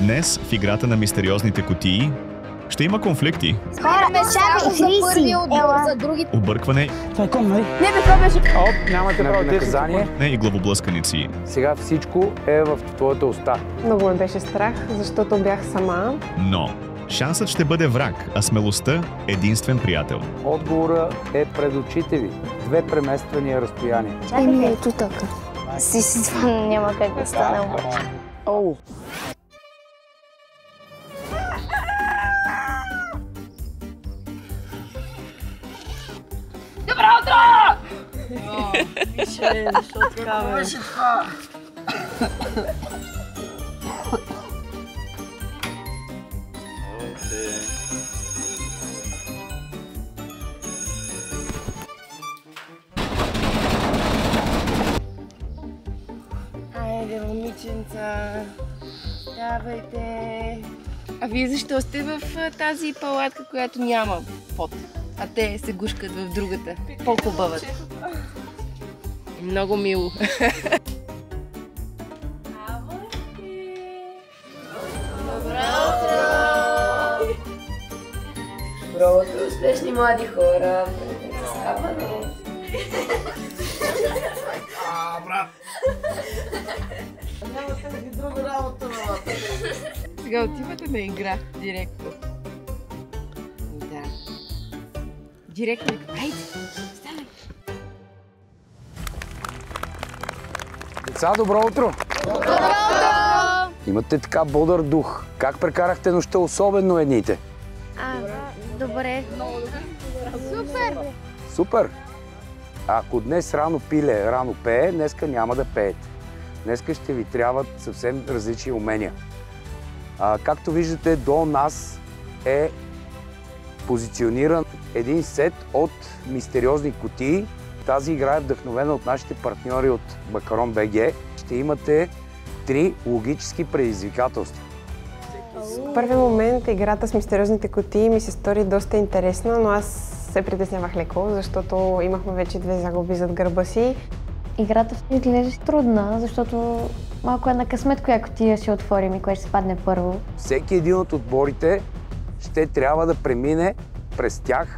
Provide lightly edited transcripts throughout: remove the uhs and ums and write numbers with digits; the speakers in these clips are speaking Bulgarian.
Днес в играта на мистериозните кутии ще има конфликти. Объркване. Това е ком, нали? Не, бе, това беше... Оп, нямате право наказание. Не и главоблъсканици. Сега всичко е в твоята уста. Много ме беше страх, защото бях сама. Но шансът ще бъде враг, а смелостта – единствен приятел. Отговора е пред очите ви. 2 премествания разстояния. Еми, ето така. Си, това няма как да стане обаче. Оу. Добро утро! Мише, защо така, бе? Беше това. Айде, момиченца, давайте. А вие защо сте в тази палатка, която няма пот, а те се гушкат в другата, по-хубавата? Много мило. Добро утро, успешни млади хора. Заставане. Брат! Нямате ли друга работа, бабата? Сега отивате на игра, директно. Да. Директно. Айде, ставай. Деца, добро утро! Добро утро! Имате така бодър дух. Как прекарахте нощта, особено едните? Добре. Супер! Супер! Ако днес рано пиле, рано пее, днеска няма да пеете. Днеска ще ви трябват съвсем различни умения. Както виждате, до нас е позициониран един сет от мистериозни кутии. Тази игра е вдъхновена от нашите партньори от Макарон БГ. Ще имате 3 логически предизвикателства. В първи момент играта с мистериозните кутии ми се стори доста интересна, но аз се притеснявах леко, защото имахме вече 2 загуби зад гърба си. Играта изглеждаше трудна, защото малко е на късмет, коя кутия ще отворим и кое ще се падне първо. Всеки един от отборите ще трябва да премине през тях,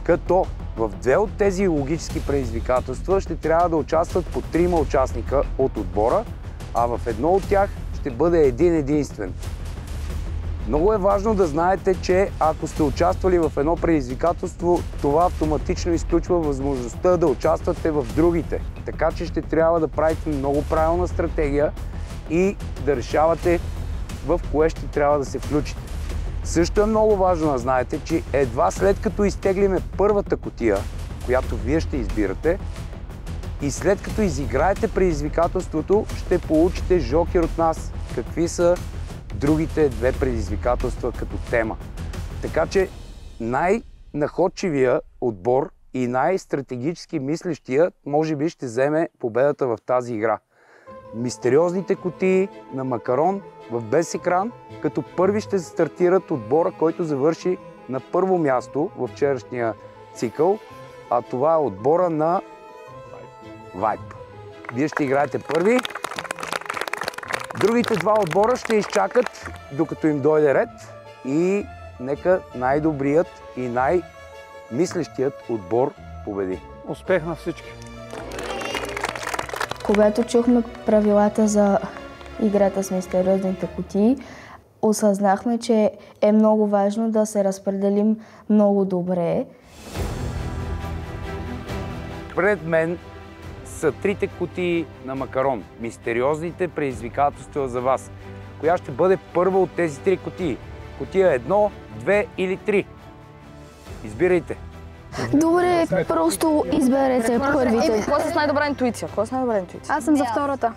като в 2 от тези логически предизвикателства ще трябва да участват по 3 участника от отбора, а в едно от тях ще бъде един единствен. Много е важно да знаете, че ако сте участвали в едно предизвикателство, това автоматично изключва възможността да участвате в другите. Така че ще трябва да правите много правилна стратегия и да решавате в кое ще трябва да се включите. Също е много важно да знаете, че едва след като изтеглиме първата кутия, която вие ще избирате, и след като изиграете предизвикателството, ще получите жокер от нас. Какви са другите 2 предизвикателства като тема. Така че най-находчивия отбор и най-стратегически мислещия може би ще вземе победата в тази игра. Мистериозните кутии на Макарон в без екран, като първи ще стартират отбора, който завърши на първо място в вчерашния цикъл, а това е отбора на Vibe. Вие ще играете първи. Другите 2 отбора ще изчакат, докато им дойде ред, и нека най-добрият и най-мислещият отбор победи. Успех на всички! Когато чухме правилата за играта с мистериозните кутии, осъзнахме, че е много важно да се разпределим много добре. Пред мен са 3 кутии на Макарон. Мистериозните предизвикателства за вас. Коя ще бъде първа от тези 3 кутии? Кутия 1, 2 или 3? Избирайте. Добре, просто изберете първите. Кой с най-добра интуиция? Кой с най-добра интуиция? Аз съм за втората.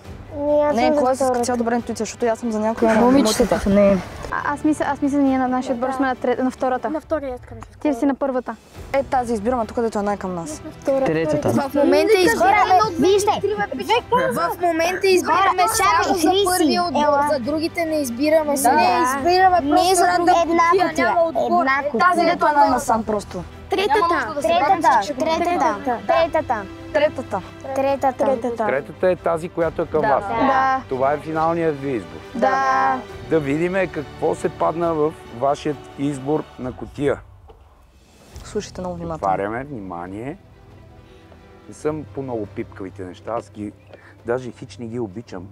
Не, кой с цял добра интуиция, защото аз съм за някоя. Момичетата. Не. Аз мисля, ние на нашия отбор сме на втората. На втория искам. Ти си на първата. Е, тази избираме тук, дето е най-към нас. Третата. В момента избираме... Вижте! В момента избираме само за първия отбор, за другите не избираме се. Не избираме просто една кутия. Тази дето е най-насам просто. Третата. Третата. Третата е тази, която е към вас. Да. Това е финалният ви избор. Да. Да видим какво се падна в вашият избор на кутия. Слушайте много внимателно. Отваряме, внимание. Не съм по много пипкавите неща, аз ги даже хич не ги обичам.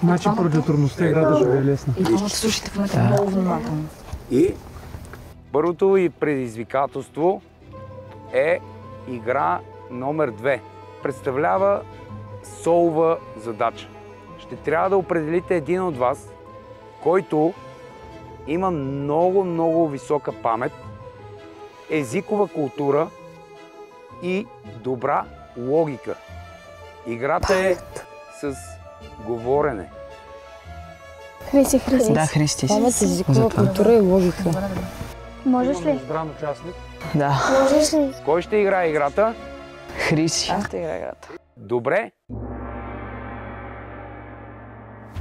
Значи поради трудността играта ще ви е лесна. Слушайте в момента много внимателно. И първото ви предизвикателство е игра номер 2. Представлява солова задача. Ще трябва да определите един от вас, който има много висока памет, езикова култура и добра логика. Играта е с говорене. Христи. Да, Христи. Памет, езикова култура и логика. Можеш ли? Избран участник. Да. Можеш ли? Кой ще играе играта? Христи. Аз ще играя играта. Добре.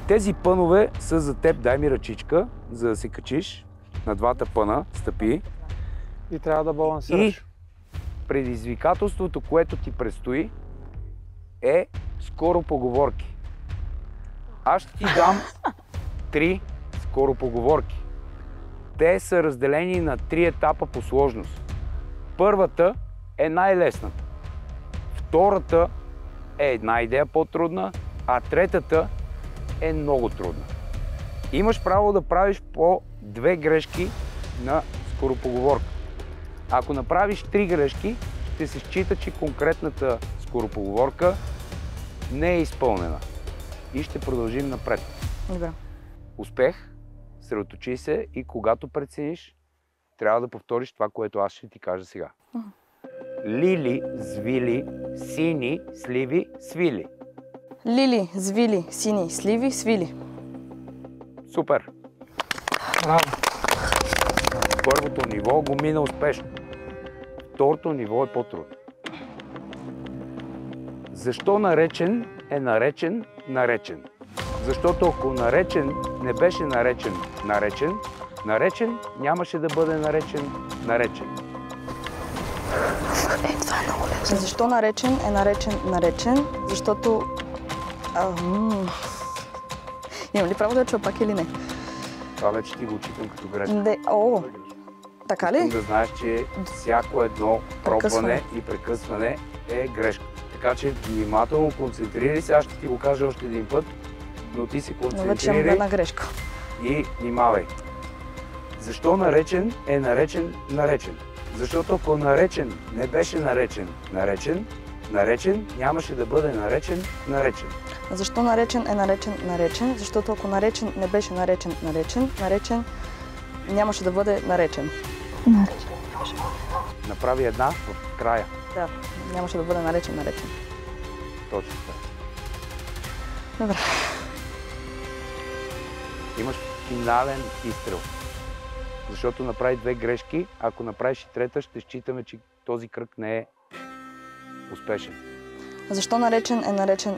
Тези пънове са за теб. Дай ми ръчичка, за да се качиш на двата пъна. Стъпи. И трябва да балансираш. И предизвикателството, което ти предстои, е скоропоговорки. Аз ще ти дам 3 скоропоговорки. Те са разделени на 3 етапа по сложност. Първата е най-лесната. Втората е една идея по-трудна, а третата е много трудна. Имаш право да правиш по 2 грешки на скоропоговорка. Ако направиш 3 грешки, ще се счита, че конкретната скоропоговорка не е изпълнена. И ще продължим напред. Добре. Успех, съсредоточи се и когато прецениш, трябва да повториш това, което аз ще ти кажа сега. Лили, звили, сини, сливи, свили. Лили, звили, сини, сливи, свили. Супер! Браво! Първото ниво го мина успешно. Второто ниво е по-трудно. Защо наречен е наречен? Защото ако наречен не беше наречен нямаше да бъде наречен. Това е много лесно. Защо наречен е наречен? Защото... Имам ли право да я чуя пак или не? Това вече ти го отчитам като грешка. Така ли? Искам да знаеш, че всяко едно пробване и прекъсване е грешка. Така че внимателно концентрирай се, аз ще ти го кажа още един път, но ти се концентрирай. Но вече имам една грешка. И внимавай. Защо наречен е наречен? Защото ако наречен не беше наречен нямаше да бъде наречен. Защо наречен е наречен? Защото ако наречен не беше наречен нямаше да бъде наречен. Направи една в края. Да, нямаше да бъде наречен. Точно така. Добре. Имаш финален изстрел. Защото направи 2 грешки, ако направиш и трета, ще считаме, че този кръг не е успешен. Защо наречен е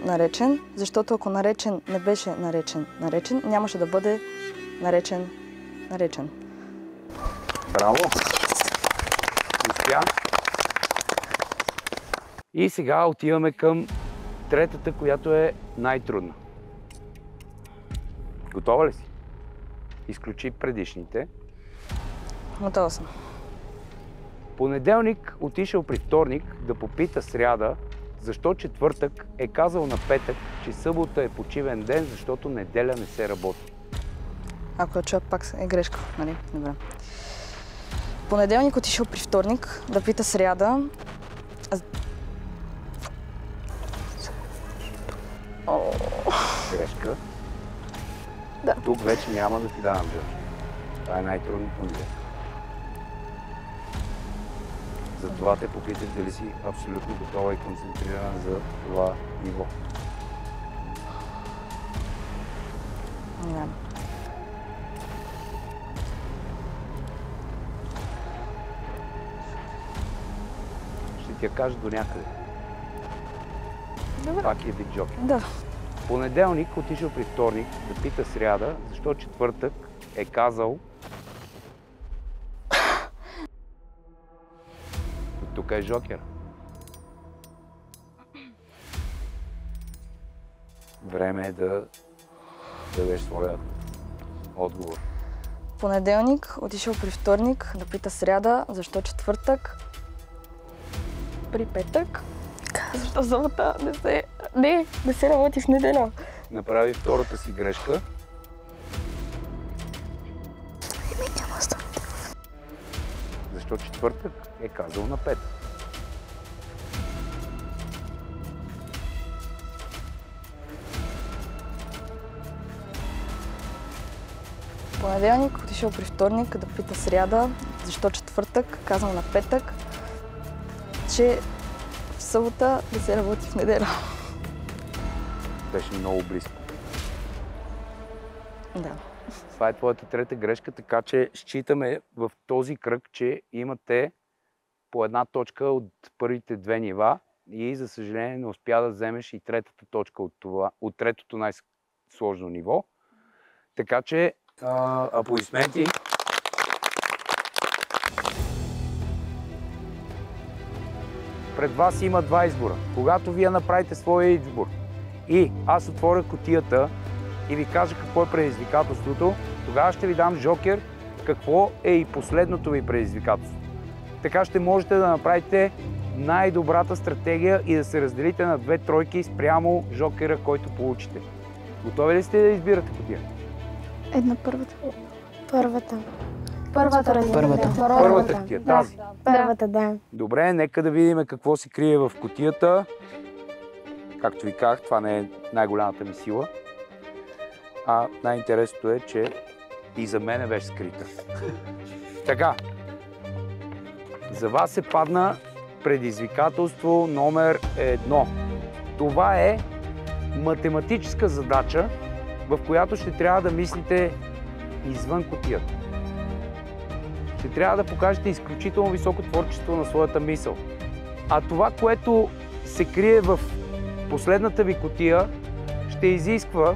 наречен? Защото ако наречен не беше наречен, нямаше да бъде наречен. Браво! Успя! И сега отиваме към третата, която е най-трудна. Готова ли си? Изключи предишните. Готова съм. Понеделник отишъл при вторник да попита сряда, защо четвъртък е казал на петък, че събота е почивен ден, защото неделя не се работи. Ако я чуя пак е грешка, нали? Добре. Понеделник отишъл при вторник да пита сряда. Грешка. Да. Тук вече няма да ти давам грешка. Това е най-трудното ми. Затова те попитах дали си абсолютно готова и концентрирана за това ниво. Не. Ще ти я кажа до някъде. Добре. Пак е вид джокер. Да. Понеделник отишъл при вторник да пита сряда, защо четвъртък е казал... Тук. Тук е жокер. Време е да дадеш своя отговор. Понеделник отишъл при вторник да пита сряда, защо четвъртък, при петък, защо събота не се работи в неделя. Направи втората си грешка. Защо четвъртък е казал на пет. Понеделник отишъл при вторник да пита сряда, защо четвъртък, казал на петък, че в събота да се работи в неделя. Беше много близко. Да. Това е твоята трета грешка, така че считаме в този кръг, че имате по една точка от първите две нива и за съжаление не успя да вземеш и третата точка от третото най-сложно ниво. Така че аплодисменти. Пред вас има два избора. Когато вие направите своя избор и аз отворя кутията и ви кажа какво е предизвикателството, тогава ще ви дам жокер какво е и последното ви предизвикателство. Така ще можете да направите най-добрата стратегия и да се разделите на две тройки спрямо жокера, който получите. Готови ли сте да избирате кутия? Първата. Първата кутия, тази. Първата, да. Добре, нека да видим какво се крие в кутията. Както ви казах, това не е най-голямата ми сила. А най-интересното е, че и за мен беше скрита. Така, за вас се падна предизвикателство номер 1. Това е математическа задача, в която ще трябва да мислите извън кутията. Ще трябва да покажете изключително високо творчество на своята мисъл. А това, което се крие в последната ви кутия, ще изисква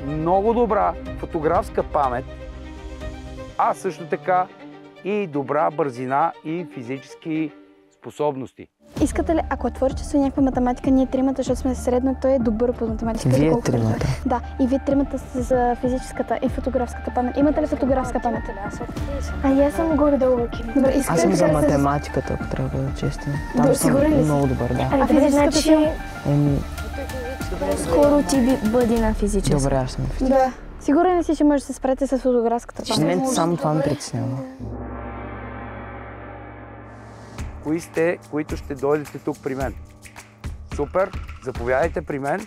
много добра фотографска памет, а също така и добра бързина и физически способности. Искате ли, ако е творчество и някаква математика, ние тримата, защото сме средно, той е добър по математика. Вие тримата? Да, и вие тримата за физическата и фотографската памет. Имате ли фотографска памет? Аз съм горе-долу. Аз съм за математиката, ако трябва да бъда честен. Добре, сигурен ли си? Много добър, да. А физическата си? Скоро ти бъди на физическа. Добре, аз съм на физическа. Да. Сигурен ли си, че може да се справите с фотографската памет? Мен само това ме притеснява. Кои сте, които ще дойдете тук при мен? Супер! Заповядайте при мен.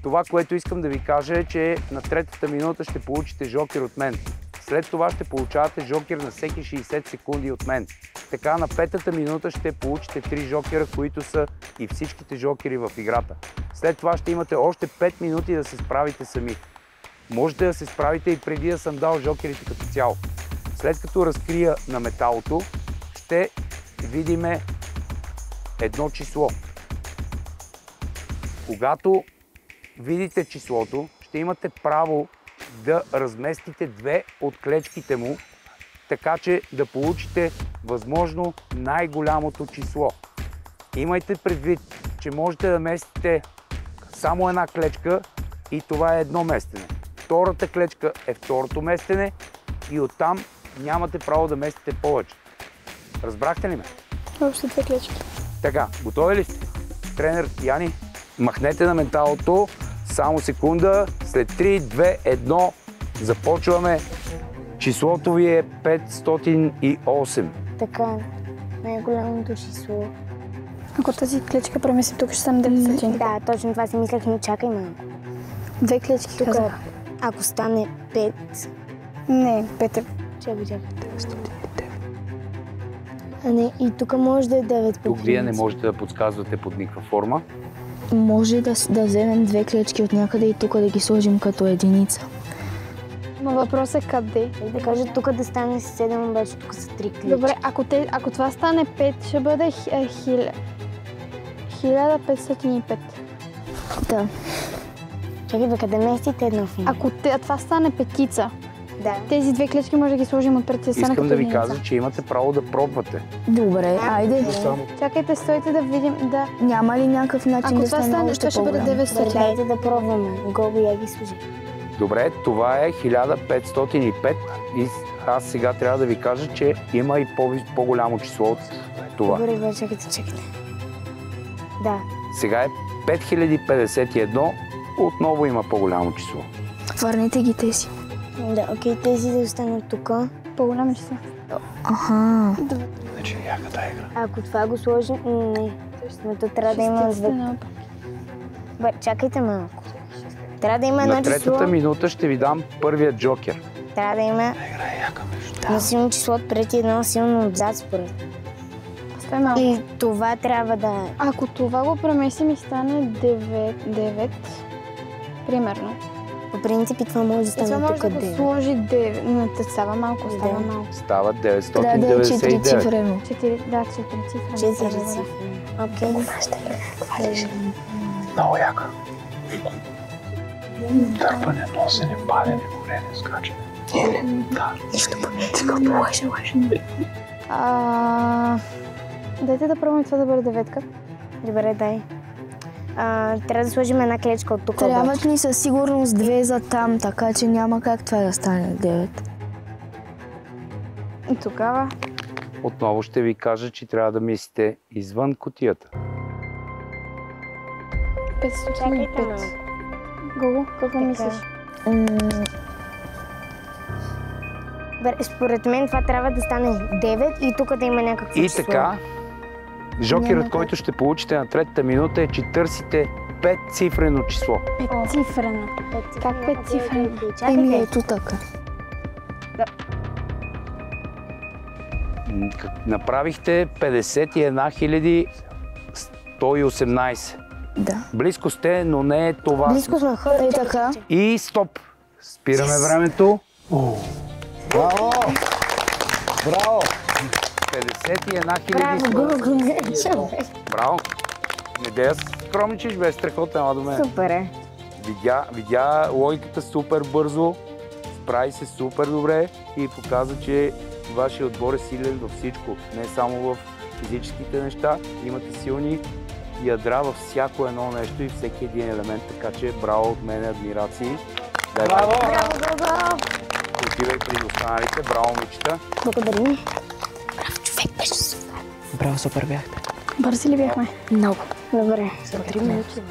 Това, което искам да ви кажа е, че на третата минута ще получите жокер от мен. След това ще получавате жокер на всеки 60 секунди от мен. Така на петата минута ще получите 3 жокера, които са и всичките жокери в играта. След това ще имате още 5 минути да се справите сами. Можете да се справите и преди да съм дал жокерите като цяло. След като разкрия на металото, ще видим едно число. Когато видите числото, ще имате право да разместите две от клечките му, така че да получите възможно най-голямото число. Имайте предвид, че можете да местите само една клечка и това е едно местене. Втората клечка е второто местене и оттам нямате право да местите повече. Разбрахте ли ме? Още 2 клечки. Така, готови ли сте? Тренер Яни, махнете на менталото. Само секунда. След 3, 2, 1 започваме. Числото ви е 508. Така, най-голямото число. Ако тази клечка премести тук, ще стане 900. Да, точно това си мислех, но чакай малко. 2 клечки Тук, казах. ако стане 5... Не, 5 е... Чакай. А не, и тук може да е 9 пъти. Тук вие не можете да подсказвате под никаква форма. Може да вземем 2 клечки от някъде и тук да ги сложим като единица. Но въпросът е къде? Да кажа тук да стане 7, обаче тук са 3 клечки. Добре, ако това стане 5, ще бъде 1505. Да. Чакай, бе, къде местите едно в него? Ако това стане петица Да. Тези две клечки може да ги сложим отпред. Искам да ви кажа, че имате право да пробвате. Добре, айде. Чакайте, стойте да видим, да. Няма ли някакъв начин Ако да това стане стане, още това ще бъде по-голямо? 900. Дайте да пробваме. Гоби, я ги служи. Добре, това е 1505 и аз сега трябва да ви кажа, че има и по-голямо число от това. Добре, чакайте. Да. Сега е 5051, отново има по-голямо число. Върнете ги тези. Да, окей, тези да останат тук. По-голямо число. Аха. Значи яката игра. Ако това го сложим... Не. Но то трябва да има звук. Бе, чакайте малко. Трябва да има едно На число. третата минута ще ви дам първия джокер. Трябва да има едно силно число отпред и едно силно отзад, според. Стой малко. И това трябва да е. Ако това го премесим и стане 9, примерно. По принцип и това може да Това стане може тук да го 9. сложи 9. Но става малко, става малко. Става Трябва да е 999. 4 цифрено. 4 цифрени. 4 цифри. Окей. Много яка. Дърпане, носене, палене, горене, скачане. Да. Дайте да пробваме това да бъде 9. Добре, дай. Трябва да сложим една клечка от тук. Трябват ни със сигурност 2 за там, така че няма как това да стане 9. И тогава... Отново ще ви кажа, че трябва да мислите извън кутията. 505. Гого, какво мислиш? Според мен това трябва да стане 9 и тук да има някакво И число. така, жокерът, който ще получите на третата минута е, че търсите 5-цифрено число. 5-цифрено. Как 5-цифрено? Еми ето така. Направихте 51 118. Да. Близко сте, но не е това. Близко сме хора. И така. И стоп! Спираме времето. Браво! Браво! 51 000. Браво! Не дея скромничиш, бе, страхотна, ела до мен. Супер е. Видя логиката супер бързо, справи се супер добре и показа, че вашия отбор е силен във всичко, не само в физическите неща. Имате силни ядра във всяко едно нещо и всеки един елемент, така че браво от мен, адмирации. Браво! Браво! Отивай при останалите, браво, момичета. Благодарим. Браво, човек, беше супер. Браво, супер бяхте. Бързи ли бяхме? Много. Добре. За 3 минути.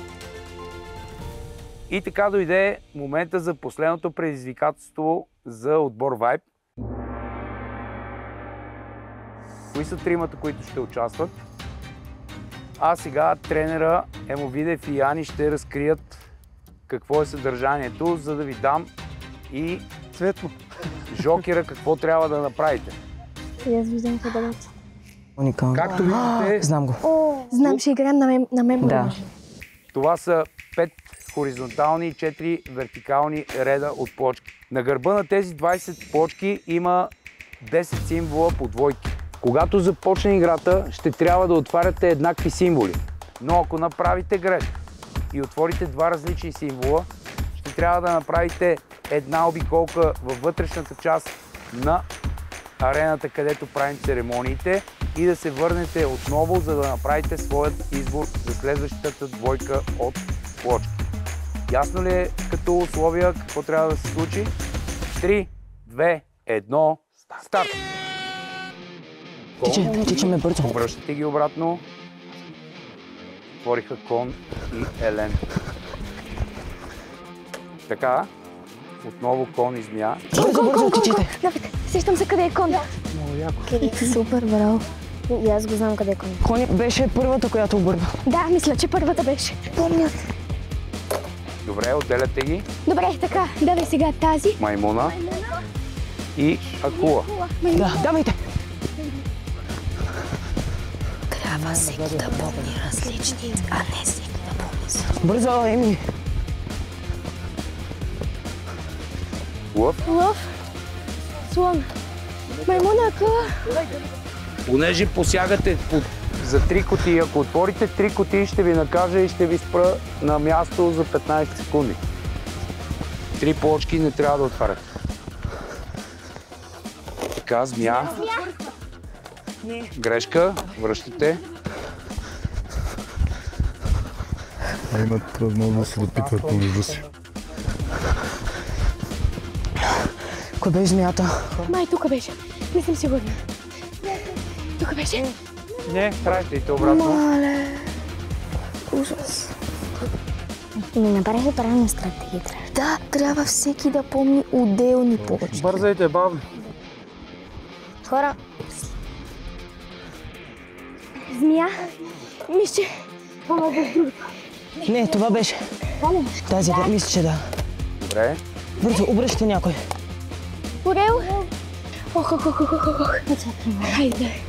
И така дойде момента за последното предизвикателство за отбор Vibe. Кои са тримата, които ще участват? А сега тренера Емо Видев и Яни ще разкрият какво е съдържанието, за да ви дам и Светло. жокера какво трябва да направите. И аз виждам къде. Уникално. Както виждате, Знам го. Знам, ще играем на мемори. Да. това са 5 хоризонтални и 4 вертикални реда от плочки. На гърба на тези 20 плочки има 10 символа по двойки. Когато започне играта, ще трябва да отваряте еднакви символи. Но ако направите грешка и отворите два различни символа, ще трябва да направите една обиколка във вътрешната част на арената, където правим церемониите и да се върнете отново, за да направите своят избор за следващата двойка от плочки. Ясно ли е като условия какво трябва да се случи? 3, 2, 1, старт! Тичаме бързо. Обръщате ги обратно. Отвориха Кон и Елен. Така, отново Кон и Змия. Бързо, тичайте. Сещам се къде е Кон. Много яко. Супер, браво. И аз го знам къде е Кон. Кони беше първата, която обърна. Да, мисля, че първата беше. Помня. Добре, отделяте ги. Добре, така, давай сега тази. Маймуна и Акула. Да, давайте. Трябва всеки да помни различни, а не всеки да помни също. Бързо, Еми. Лъв. Лъв. Слон. Маймуна, акула. Понеже посягате за 3 кутии, ако отворите 3 кутии, ще ви накажа и ще ви спра на място за 15 секунди. 3 плочки не трябва да отваряте. Така, змия. Грешка, връщате. Имат възможност да се допитват помежду си. Кой беше змията? Май, тук беше. Не съм сигурна. Тук беше. Не, пращайте обратно. Мале. Ужас. Не направиха правилна стратегия. Да, трябва всеки да помни отделни почки. Бързайте, бавно. Хора. Змия. Мисля, помага с другото. Не, това беше. Тази, да, мисля, че да. Добре. Бързо, обръщате някой. Орел. Ох. Хайде.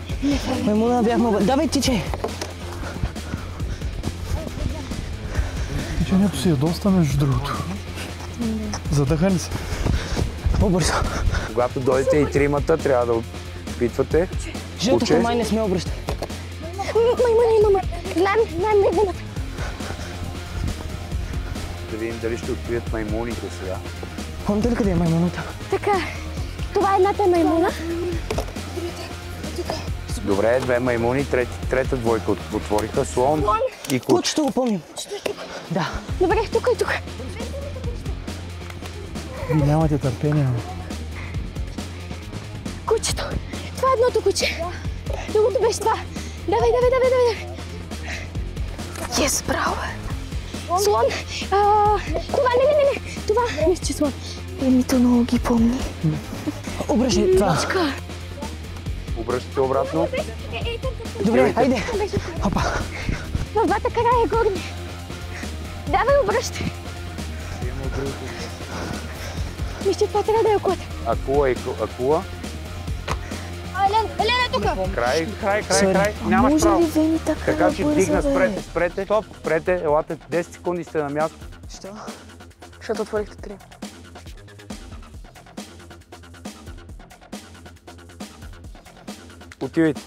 Маймуна бяхме... Давай, тичай! Тичането си е доста, между другото. Задъхани се. По-бързо. Когато дойдете и тримата, трябва да опитвате. Жълтото май не сме обръщали. Маймуна имаме. Знам маймуната. Да видим дали ще открият маймуните сега. Помните ли къде е маймуната? Така. Това е едната маймуна. Добре, две маймуни, трета двойка отвориха. Слон и куч. Кучето го помним. Да. Добре, тук и тук. Вие нямате търпение. Кучето. Това е едното куче. Другото беше това. Давай. Yes, браво е. Слон. Това, не. Това, мисля, че слон. Емито много ги помни. Обръщай това. Обръщате обратно. Добре, хайде. Хопа. В двата края е горни. Давай, обръщай. Мисля, това трябва да е акулата. Акула. Елена е тук. Край. Нямаш право. Може ли Вени Така че вдигна, да е? спрете. Стоп, спрете. Елате 10 секунди сте на място. Що? Защото отворихте 3. Отивайте.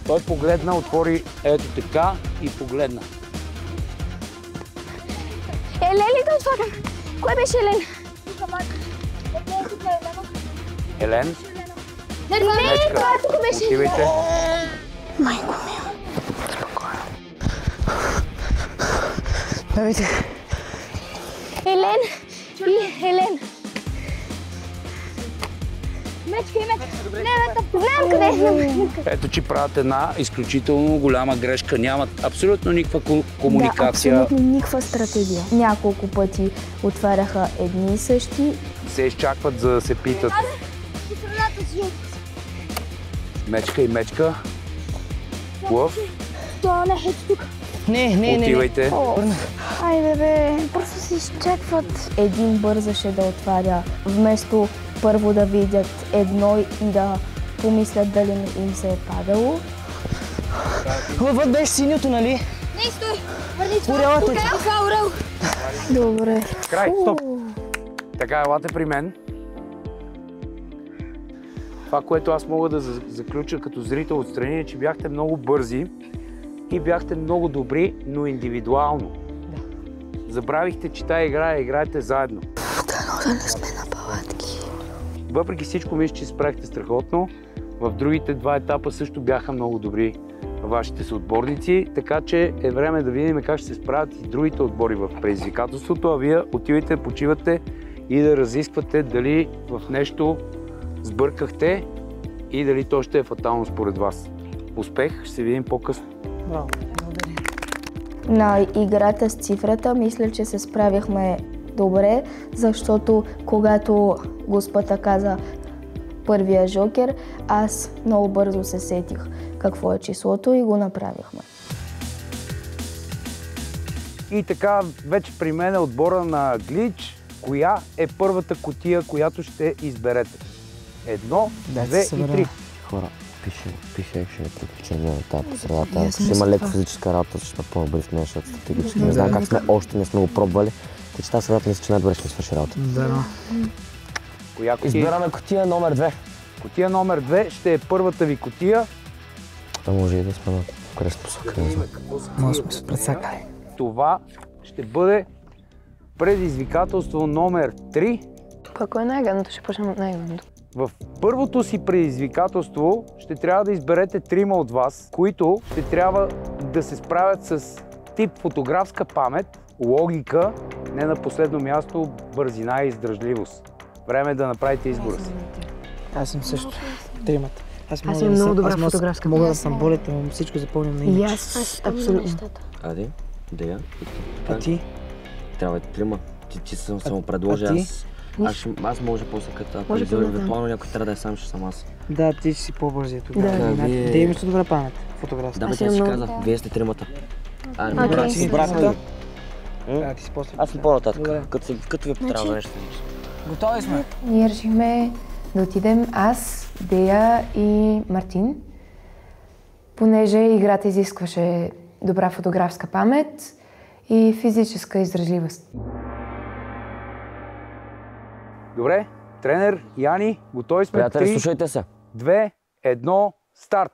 Той погледна, отвори ето така и погледна. Елен ли да отворим? Кой беше Елен? Елен? Не, това тук беше. Отивайте. Майко ми. Давайте. Елен. Мечка. Знам къде е. Ето, че правят една изключително голяма грешка. Нямат абсолютно никаква комуникация. Да, абсолютно никаква стратегия. Няколко пъти отваряха едни и същи. Се изчакват, за да се питат. Мечка. Лъв. Това не е тук. Не. Отивайте. Айде бе, просто се изчакват. Един бързаше да отваря, вместо първо да видят едно и да помислят дали им се е падало. Лъвът беше синьото, нали? Не, стой! Върни това! Орелът е. Това е орел! Добре. Край, стоп! Така, елате при мен. Това, което аз мога да заключа като зрител отстрани, е, че бяхте много бързи и бяхте много добри, но индивидуално. Забравихте, че тая игра играете заедно. Да не сме на палатки. Въпреки всичко, мисля, че справихте страхотно. В другите два етапа също бяха много добри вашите съотборници, така че е време да видим как ще се справят и другите отбори в предизвикателството, а вие отивайте, почивате и да разисквате дали в нещо сбъркахте и дали то ще е фатално според вас. Успех, ще се видим по-късно. Браво. Благодаря. На играта с цифрата мисля, че се справяхме добре, защото когато Господа каза първия жокер, аз много бързо се сетих какво е числото и го направихме. И така, вече при мен е отбора на Глич. Коя е първата кутия, която ще изберете? 1, 2 и 3. Хора, пише, ще е приключение на етап по средата. Ако ще има леко физическа работа, ще е по-добре с нея, защото стратегически не знам как сме, още не сме го пробвали. Така че тази средата мисля, че най-добре ще ми свърши работа. Да. Коя кутия? Избираме кутия номер 2. Кутия номер 2 ще е първата ви кутия. А може и да сме на крест посока, не знам. Може сме се прецакали. Това ще бъде предизвикателство номер 3. Ако е най-гадното, ще почнем от най-гадното. В първото си предизвикателство ще трябва да изберете 3 от вас, които ще трябва да се справят с тип фотографска памет, логика, не на последно място бързина и издръжливост. Време е да направите избора си. Аз съм също. Тримата. Аз имам много добра фотографска памет. Мога да съм болет, но всичко запомням на и аз абсолютно. Ади, Дея. А ти? Трябва да 3. Ти съм само предложа. Аз може после като ако евентуално някой трябва да е сам, ще съм аз. Да, ти си по-бързи тогава. Да, Де имаш добра памет, фотографска. Да, бе, тя си каза, вие сте 3-мата. Браката? Аз съм по-нататък, като ви потрябва нещо. Готови сме? Ние решихме да отидем аз, Дея и Мартин, понеже играта изискваше добра фотографска памет и физическа издръжливост. Добре, тренер Яни, готови сме. Приятели, слушайте се. 2, 1, старт!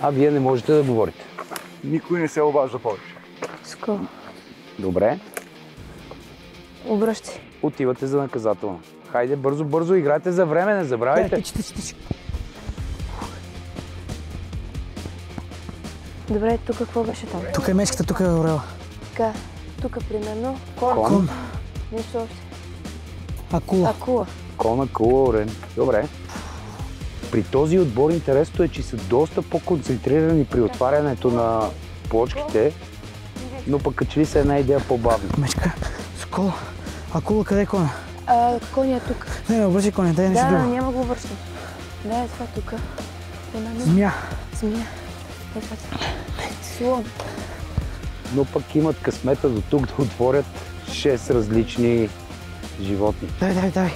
А вие не можете да говорите. Никой не се обажда повече. Скоро. Добре. Обръщай. Отивате за наказателно. Хайде, бързо, играйте за време, не забравяйте. Тичи. Добре, тук какво беше там? Тук е мечката, тук е орела. Така, тук примерно кон. Кон. Нещо още. Акула. Кон, акула, орен. Добре. При този отбор интересното е, че са доста по-концентрирани при отварянето на плочките, но пък качели са една идея по-бавно. Мечка, скола. Акула, къде е коня? Коня е тук. Не, обръщай коня, дай нещо друго. Да, няма го обръщам. Да, е това тук. Змия. Е това. Слон. Но пък имат късмета до тук да отворят 6 различни животни. Дай.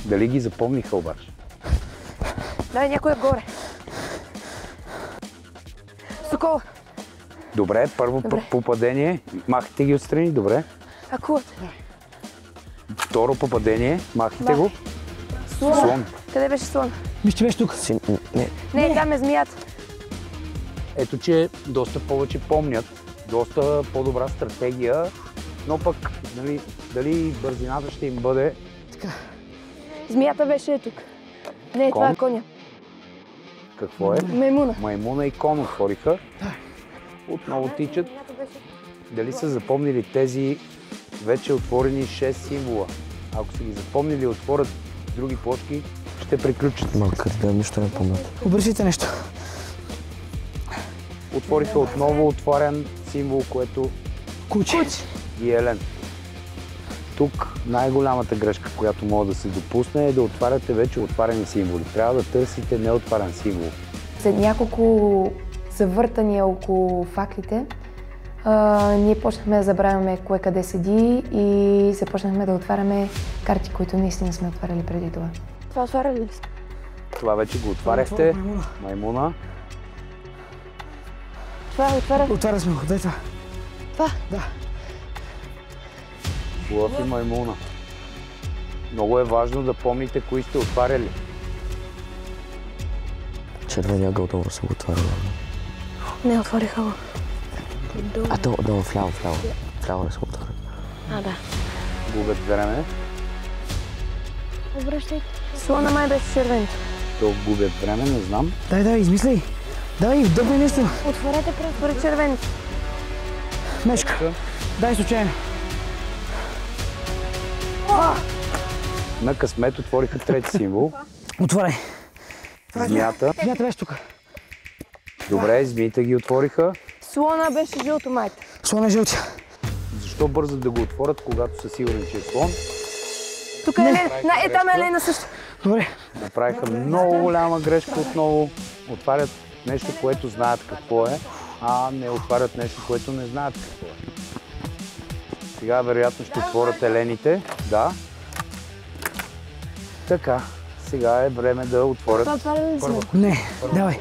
Дали ги запомниха обаче? Дай, някой е горе. Сокол. Добре, първо попадение. Махайте ги отстрани, добре. Акулата. Второ попадение. Махайте го. Слон. Къде беше слон? Мисля, че беше тук. Не, там е змията. Ето, че доста повече помнят. Доста по-добра стратегия. Но пък, дали бързината ще им бъде... Така. Змията беше тук. Не, това е коня. Какво е? Маймуна. Маймуна и кон отвориха. Отново тичат. Дали са запомнили тези вече отворени 6 символа? Ако са ги запомнили и отворят други плочки, ще приключат. Макар да нищо не помнят. Обръщайте нещо. Отвориха отново отварян символ, което... Куче. И Елен. Тук най-голямата грешка, която може да се допусне, е да отваряте вече отварени символи. Трябва да търсите неотварен символ. След няколко завъртания около факлите, ние почнахме да забравяме кое къде седи и започнахме да отваряме карти, които наистина сме отваряли преди това. Това отваряли ли сте? Това вече го отваряхте. Маймуна. Това отваря. Отваря сме го, дай това. Това? Да. Лъв и маймуна. Много е важно да помните кои сте отваряли. Червения гълдово съм го отварял. Не, отвориха го. А то, да, вляво. Вляво не съм го отварял. Да. Губят време. Обръщайте. Слона май беше червен. То губят време, не знам. Дай, измисли. Дай, вдъбай нещо. Отворете пред червен. Мешка. Дай случайно. На късмет отвориха трети символ. Отваряй. Змията. Змията беше тук. Добре, змиите ги отвориха. Слона беше жълто майта. Слон е жълтия. Защо бързат да го отворят, когато са сигурни, че е слон? Тук е Елена. Там е Елена също. Добре. Направиха много голяма грешка отново. Отварят нещо, което знаят какво е, а не отварят нещо, което не знаят какво е. Сега вероятно ще отворят елените. Да. Така. Сега е време да отворят. Не, давай.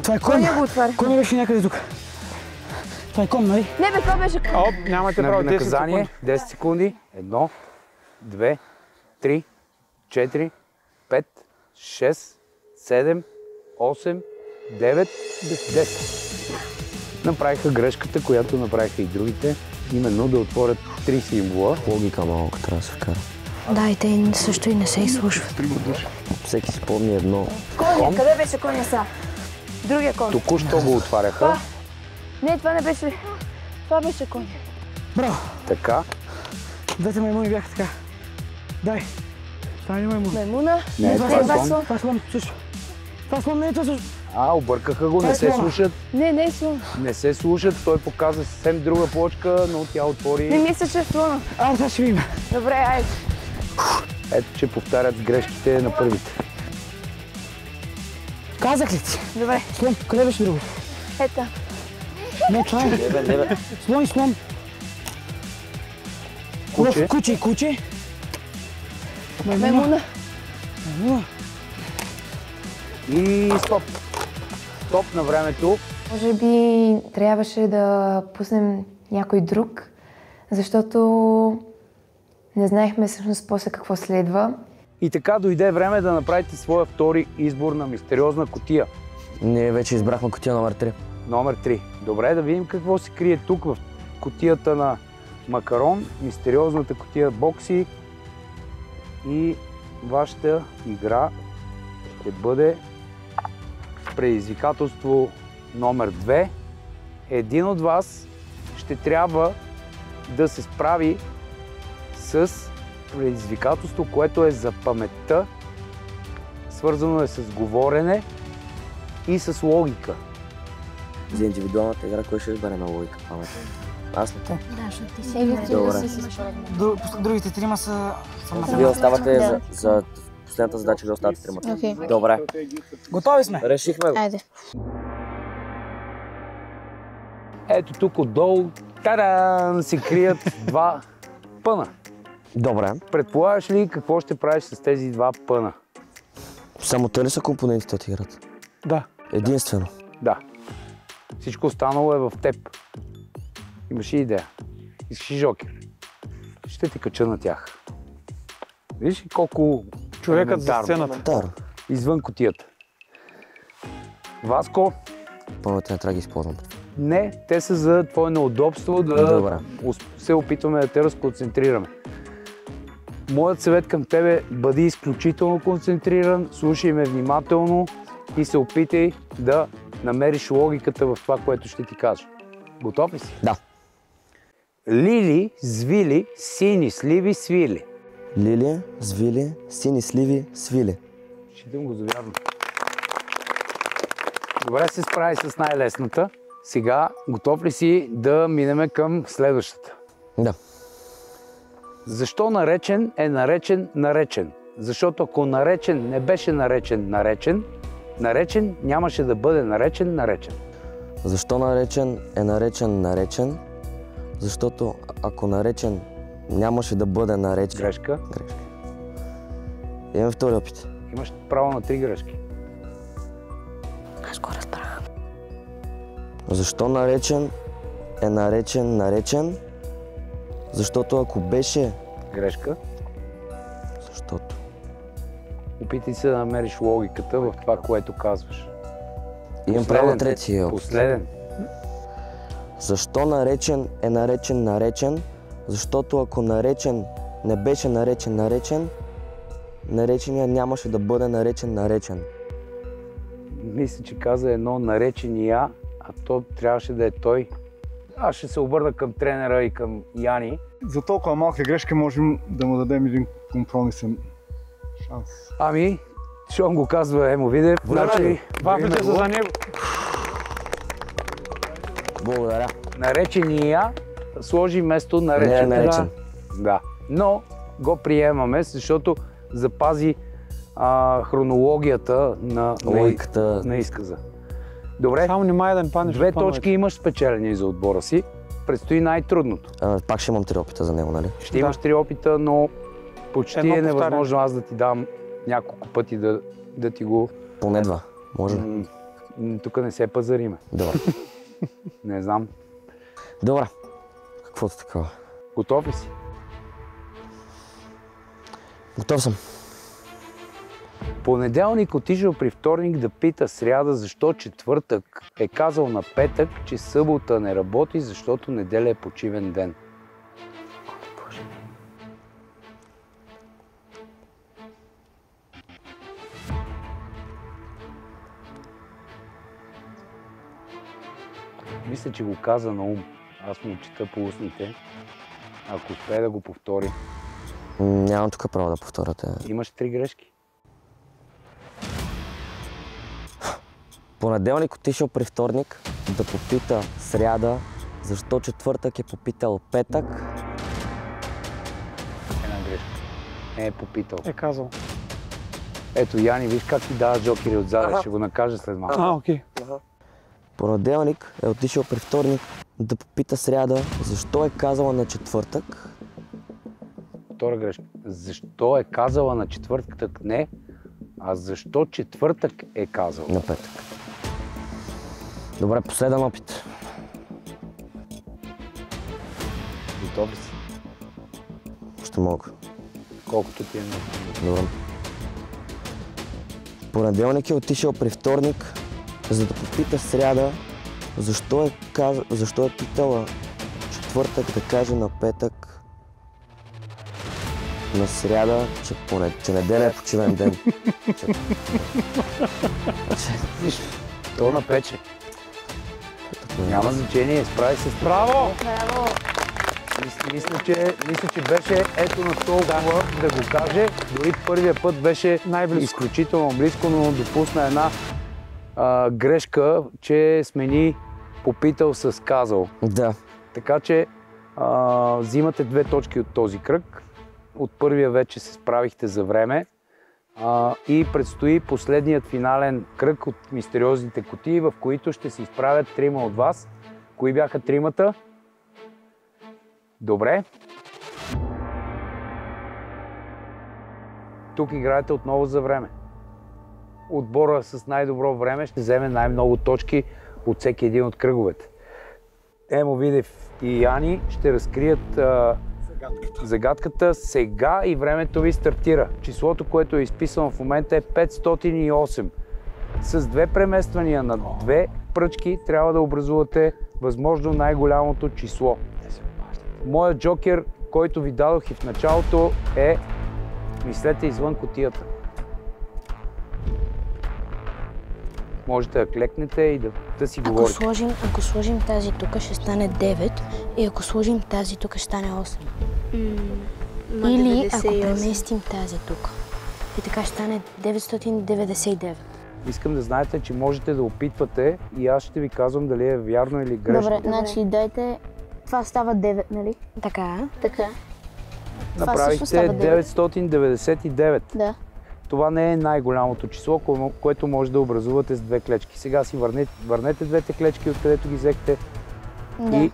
Това е кон. Кон беше някъде тук. Това е кон, нали? Не бе, това беше кон. Оп, нямате право 10 наказание. 10 секунди. 1, 2, 3, 4, 5, 6, 7, 8, 9, 10. Направиха грешката, която направиха и другите. Именно да отворят 3 символа. Логика малко трябва да се вкара. Да, и те също и не се изслушват. Всеки си помни едно. Коня, къде беше коня са? Другия кон. Току-що го отваряха. Не, това не беше. Това беше коня. Браво! Така. Двете маймуни бяха така. Дай. Това не е маймун. Маймуна. Не, това е слон. Това е слон, също. Това е слон, не е това също. Объркаха го, не се слушат. Не, не е слон. Не се слушат, той показа съвсем друга плочка, но тя отвори... Не мисля, че е слона. Това ще видим. Добре, айде. Ето, че повтарят грешките на първите. Казах ли ти? Добре. Слон, къде беше друго? Ето. Не, това е. Слон и слон. Куче. Куче и куче. Маймуна. Маймуна. И стоп. Стоп на времето. Може би трябваше да пуснем някой друг, защото не знаехме всъщност после какво следва. И така дойде време да направите своя втори избор на мистериозна кутия. Ние вече избрахме кутия номер 3. Номер 3. Добре, да видим какво се крие тук в кутията на макарон, мистериозната кутия бокси. И вашата игра ще бъде предизвикателство номер 2. Един от вас ще трябва да се справи с предизвикателство, което е за паметта, свързано е с говорене и с логика. За индивидуалната игра, кой ще избере на логика памет? Аз ли? Да, защото ти си Добре. Другите трима са... Вие оставате за последната задача, вие оставате тримата. Окей. Добре. Готови сме? Решихме го. Айде. Ето тук отдолу, тадан, се крият два пъна. Добре. Предполагаш ли какво ще правиш с тези два пъна? Само те ли са компонентите от играта? Да. Единствено? Да. Всичко останало е в теб. Имаш ли идея? Искаш ли жокер? Ще те кача на тях. Виж ли колко човекът за сцената. Извън кутията. Васко? Пълната не трябва да ги използвам. Не, те са за твое неудобство да се опитваме да те разконцентрираме. Моят съвет към тебе, бъди изключително концентриран, слушай ме внимателно и се опитай да намериш логиката в това, което ще ти кажа. Готов ли си? Да. Лили, звили, сини, сливи, свили. Лили, звили, сини, сливи, свили. Считам го за вярно. Добре се справи с най-лесната. Сега готов ли си да минем към следващата? Да. Защо наречен е наречен наречен? Защото ако наречен не беше наречен наречен, наречен нямаше да бъде наречен наречен. Защо наречен е наречен наречен? Защото ако наречен нямаше да бъде наречен... Грешка. Грешка. Имам втори опит. Имаш право на 3 грешки. Аз го разбрах. Защо наречен е наречен наречен? Защото ако беше... Грешка. Защото... Опитай се да намериш логиката в това, което казваш. Имам право на третия опит. Последен. Защо наречен е наречен наречен? Защото ако наречен не беше наречен наречен, наречения нямаше да бъде наречен наречен. Мисля, че каза едно наречения, а то трябваше да е той. Аз ще се обърна към тренера и към Яни. За толкова малка грешка можем да му дадем един компромисен шанс. Ами, щом го казва Емо Видев, значи... Вафлите са за него. Благодаря. Наречения сложи вместо наречен. Не е наречен. Да. Но го приемаме, защото запази хронологията на логиката на изказа. Добре. Само внимай да не паднеш. 2 точки имаш спечелени за отбора си. Предстои най-трудното. Пак ще имам 3 опита за него, нали? Ще имаш 3 опита, но почти е невъзможно аз да ти дам няколко пъти да ти го... Поне 2. Може. Тук не се пазариме. Добре. Не знам. Добре. Каквото такова. Готов ли си? Готов съм. Понеделник отишъл при вторник да пита сряда защо четвъртък. Е казал на петък, че събота не работи, защото неделя е почивен ден. Мисля, че го каза на ум. Аз му чета по устните. Ако успее да го повтори. Нямам тук право да повторя. Имаш 3 грешки. Понеделник отишъл при вторник да попита сряда, защо четвъртък е попитал петък. Една грешка. Не е попитал. Е казал. Ето, Яни, виж как ти дава джокери отзаде. Ще го накажа след малко. Окей. Понеделник е отишъл при вторник да попита сряда, защо е казала на четвъртък. Втора грешка. Защо е казала на четвъртък не, а защо четвъртък е казала? На петък. Добре, последен опит. Готов ли си? Ще мога. Колкото ти е необходимо. Добре. Понеделник е отишъл при вторник, за да попита сряда, защо е питала четвъртък да каже на петък, на сряда, че неделя е почивен ден. То напече. Няма значение, справи се с Браво! Браво! Мисля, че беше ето на толкова да го каже. Дори първия път беше изключително близко, но допусна една грешка, че смени попитал с казал. Да. Така че взимате 2 точки от този кръг. От първия вече се справихте за време. И предстои последният финален кръг от мистериозните кутии, в които ще се изправят 3 от вас. Кои бяха 3-мата? Добре. Тук играете отново за време. Отбора с най-добро време ще вземе най-много точки от всеки един от кръговете. Емо Видев и Яни ще разкрият загадката сега и времето ви стартира. Числото, което е изписано в момента е 508. С 2 премествания на 2 пръчки трябва да образувате възможно най-голямото число. Моят джокер, който ви дадох и в началото е мислете извън кутията. Можете да клекнете и да си говорите. Ако сложим тази тук, ще стане 9 и ако сложим тази тук, ще стане 8. Или ако преместим тази тук. И така ще стане 999. Искам да знаете, че можете да опитвате и аз ще ви казвам дали е вярно или грешно. Добре, значи дайте... Това става 9, нали? Така. Така. Направихте 999. Да. Това не е най-голямото число, което може да образувате с 2 клечки. Сега си върнете 2 клечки, откъдето ги взехте и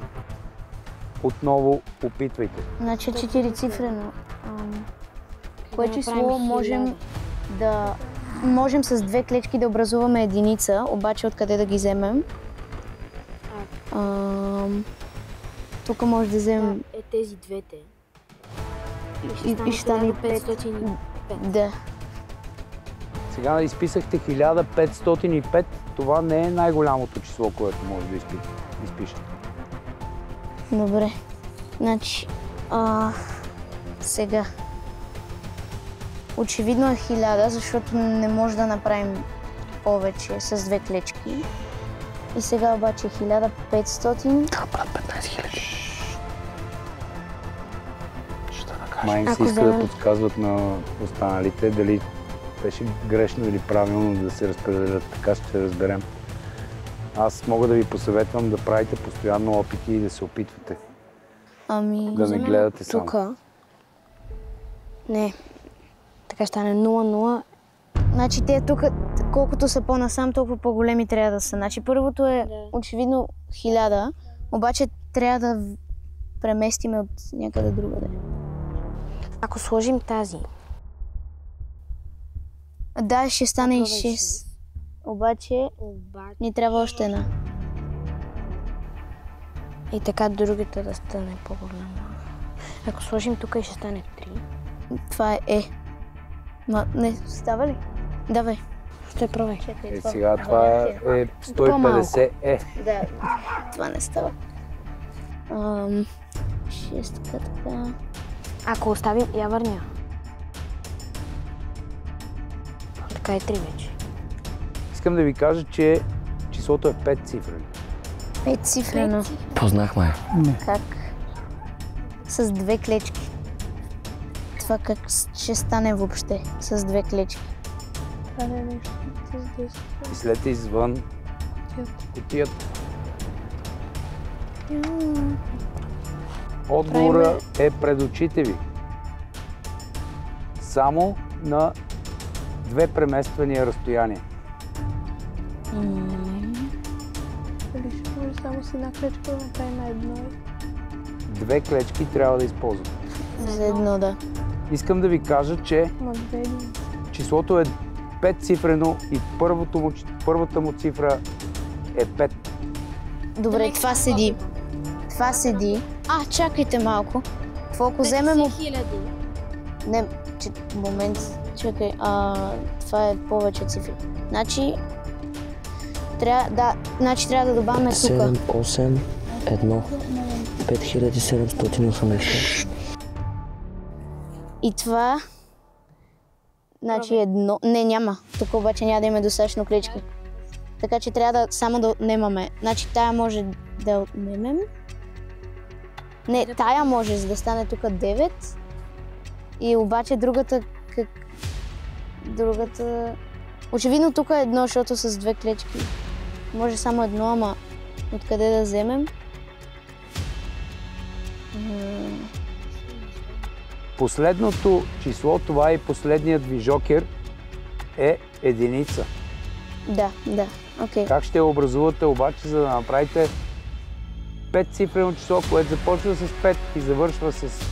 отново опитвайте. Значи 4 цифрено. Кое число можем да... Можем с 2 клечки да образуваме единица, обаче откъде да ги вземем? Тук може да вземем... тези двете. И ще стане 505. Да. Сега изписахте 1505. Това не е най-голямото число, което може да изпишете. Добре. Значи... сега. Очевидно е 1000, защото не може да направим повече с 2 клечки. И сега обаче 1500... Да, брат, 15 000. Май не си иска да подсказват на останалите дали беше грешно или правилно да се разпределят. Така ще разберем. Аз мога да ви посъветвам да правите постоянно опити и да се опитвате. Да не гледате само. Тука. Не. Така ще стане 0-0. Значи те тук, колкото са по-насам, толкова по-големи трябва да са. Значи първото е очевидно 1000, обаче трябва да преместиме от някъде другаде. Ако сложим тази. Да, ще стане и 6. Обаче ни трябва още една. И така другата да стане по-голяма. Ако сложим тук и ще стане 3. Това е. Не, става ли? Давай. Ще пробвай. Сега това е 150 е. Да, това не става. 6 така. Ако оставим, я върня. Така е 3 вече. Искам да ви кажа, че числото е 5 цифрено. Петцифрено. Познахме. Как? С две клечки. Това как ще стане въобще с две клечки? Това не е нещо с 10. Мислете извън кутията. Отговорът е пред очите ви. Само на две премествания разстояния. Дали ще може само с една клечка да направим едно? Две клечки трябва да използвате. За едно, да. Искам да ви кажа, че числото е 5-цифрено и първата му цифра е 5. Добре, това седи. Това седи. Чакайте малко. Какво ако вземем... 50 000. Не, момент, чакай. Това е повече цифри. Значи... трябва да добавим тук. 7, 8, 1, 5780. И това... Значи едно... Не, няма. Тук обаче няма да има достатъчно клечки. Така че трябва да само да отнемаме. Значи тая може да отнемем. Не, тая може, за да стане тук 9. И обаче другата... Другата... Очевидно тук е едно, защото с две клечки. Може само едно, ама откъде да вземем? Последното число, това и последният ви жокер е единица. Да, окей. Как ще я образувате обаче, за да направите 5-цифрено число, което започва с 5 и завършва с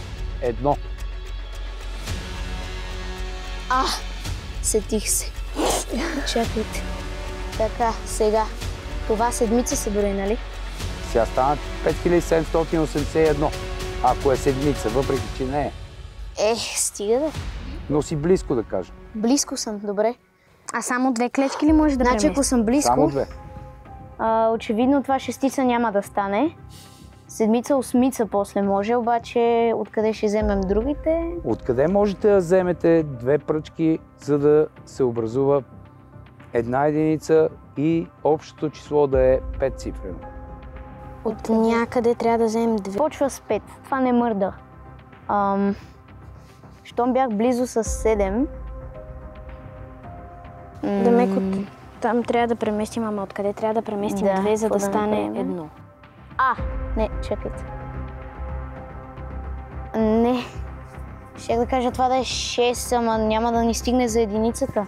1? Сетих се. Чакайте. Така, сега. Това седмица се брои, нали? Сега станат 5781, ако е седмица, въпреки че не е. Стига да. Но си близко, да кажем. Близко съм, добре. А само две клечки ли може да премести? Значи, ако съм близко... Само две. Очевидно това шестица няма да стане. Седмица, осмица после може, обаче откъде ще вземем другите? Откъде можете да вземете две пръчки, за да се образува една единица и общото число да е 5-цифрено? От някъде трябва да вземем две. Почва с 5. Това не мърда. Щом бях близо с 7. Демек от там трябва да преместим, ама откъде трябва да преместим две, за да стане едно? Не, чакайте. Не. Щях да кажа това да е 6, ама няма да ни стигне за единицата.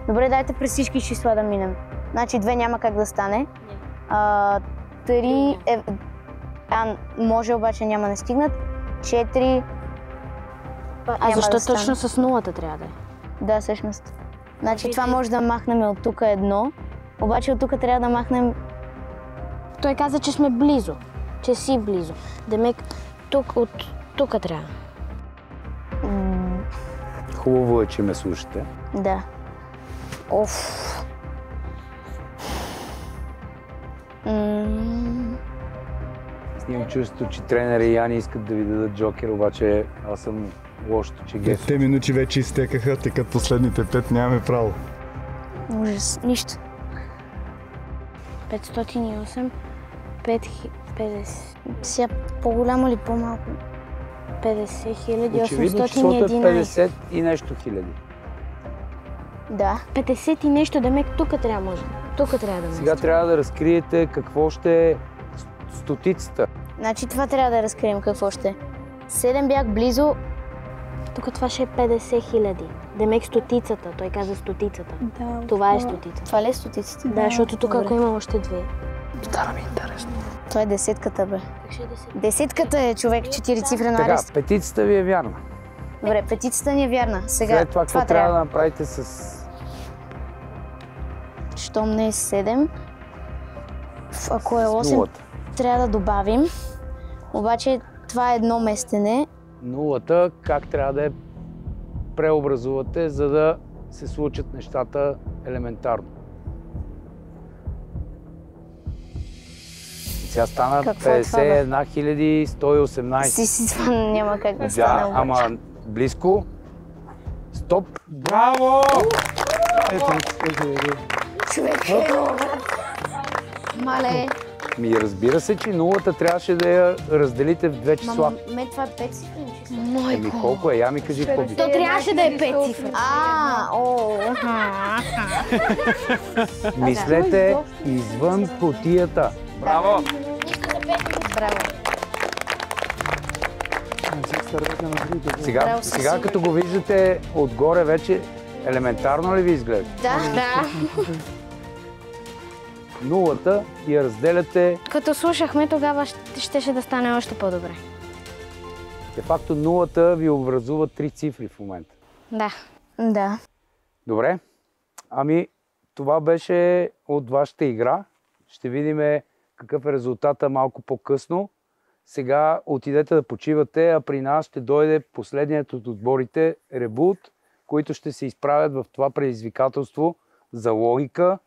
Добре, дайте през всички числа да минем. Значи 2 няма как да стане. 3 е... може, обаче няма да стигнат. 4... защо да точно с нулата трябва да е? Да, всъщност. Значи това може да махнем от тук едно, обаче от тук трябва да махнем... Той каза, че сме близо. Че си близо. Демек, тук от тук трябва. Хубаво е, че ме слушате. Да. Имам чувството, че тренера и Яни искат да ви дадат джокер, обаче аз съм лошото, че геф. 5 минути вече изтекаха, тъй последните 5 нямаме право. Ужас, нищо. 508, 50. Сега по-голямо ли по-малко? 50 000, очевидно числото е 50 и нещо хиляди. Да. 50 и нещо, демек тук трябва може. Тук трябва да ме. Сега трябва да разкриете какво ще е стотицата. Значи това трябва да разкрием какво ще е. 7 бях близо. Тук това ще е 50 000. Демек стотицата. Той каза стотицата. Да, това е стотицата. Това ли е стотицата? Да, защото тук ако има още две. Стана ми интересно. Това е десетката, бе. Десетката е, човек, 4-цифрен арест. Така, петицата ви е вярна. Добре, петицата ни е вярна. Сега, след това какво трябва да направите с... Щом не е 7, ако е 8, трябва да добавим. Обаче това е едно местене. Нулата, как трябва да я преобразувате, за да се случат нещата елементарно? Сега стана 51 118. Това няма как да стане. Да, ама близко. Стоп! Браво! Човек, мале, Разбира се, че нулата трябваше да я разделите в две числа. Ме това е 5 цифри. Еми колко е? Я ми кажи какво би. То трябваше да е 5 цифри. Мислете извън кутията. Браво! Браво. Сега като го виждате отгоре вече, елементарно ли ви изглежда? Да. Нулата я разделяте. Като слушахме, тогава щеше да стане още по-добре. Де факто нулата ви образува 3 цифри в момента. Да. Добре. Ами, това беше от вашата игра. Ще видим какъв е резултата малко по-късно. Сега отидете да почивате, а при нас ще дойде последният от отборите Ребут, които ще се изправят в това предизвикателство за логика,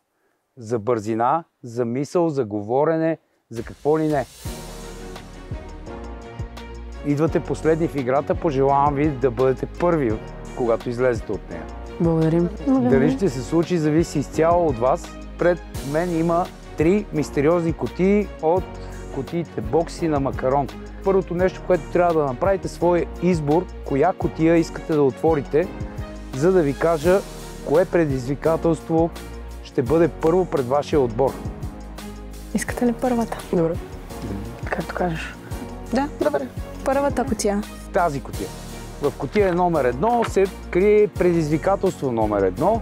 за бързина, за мисъл, за говорене, за какво ли не. Идвате последни в играта, пожелавам ви да бъдете първи, когато излезете от нея. Благодарим. Дали ще се случи, зависи изцяло от вас. Пред мен има 3 мистериозни кутии от кутиите бокси на макарон. Първото нещо, което трябва да направите, своя избор, коя кутия искате да отворите, за да ви кажа кое предизвикателство ще бъде първо пред вашия отбор. Искате ли първата? Добре. Както кажеш. Да, добре. Първата кутия. Тази кутия. В кутия номер 1 се крие предизвикателство номер 1.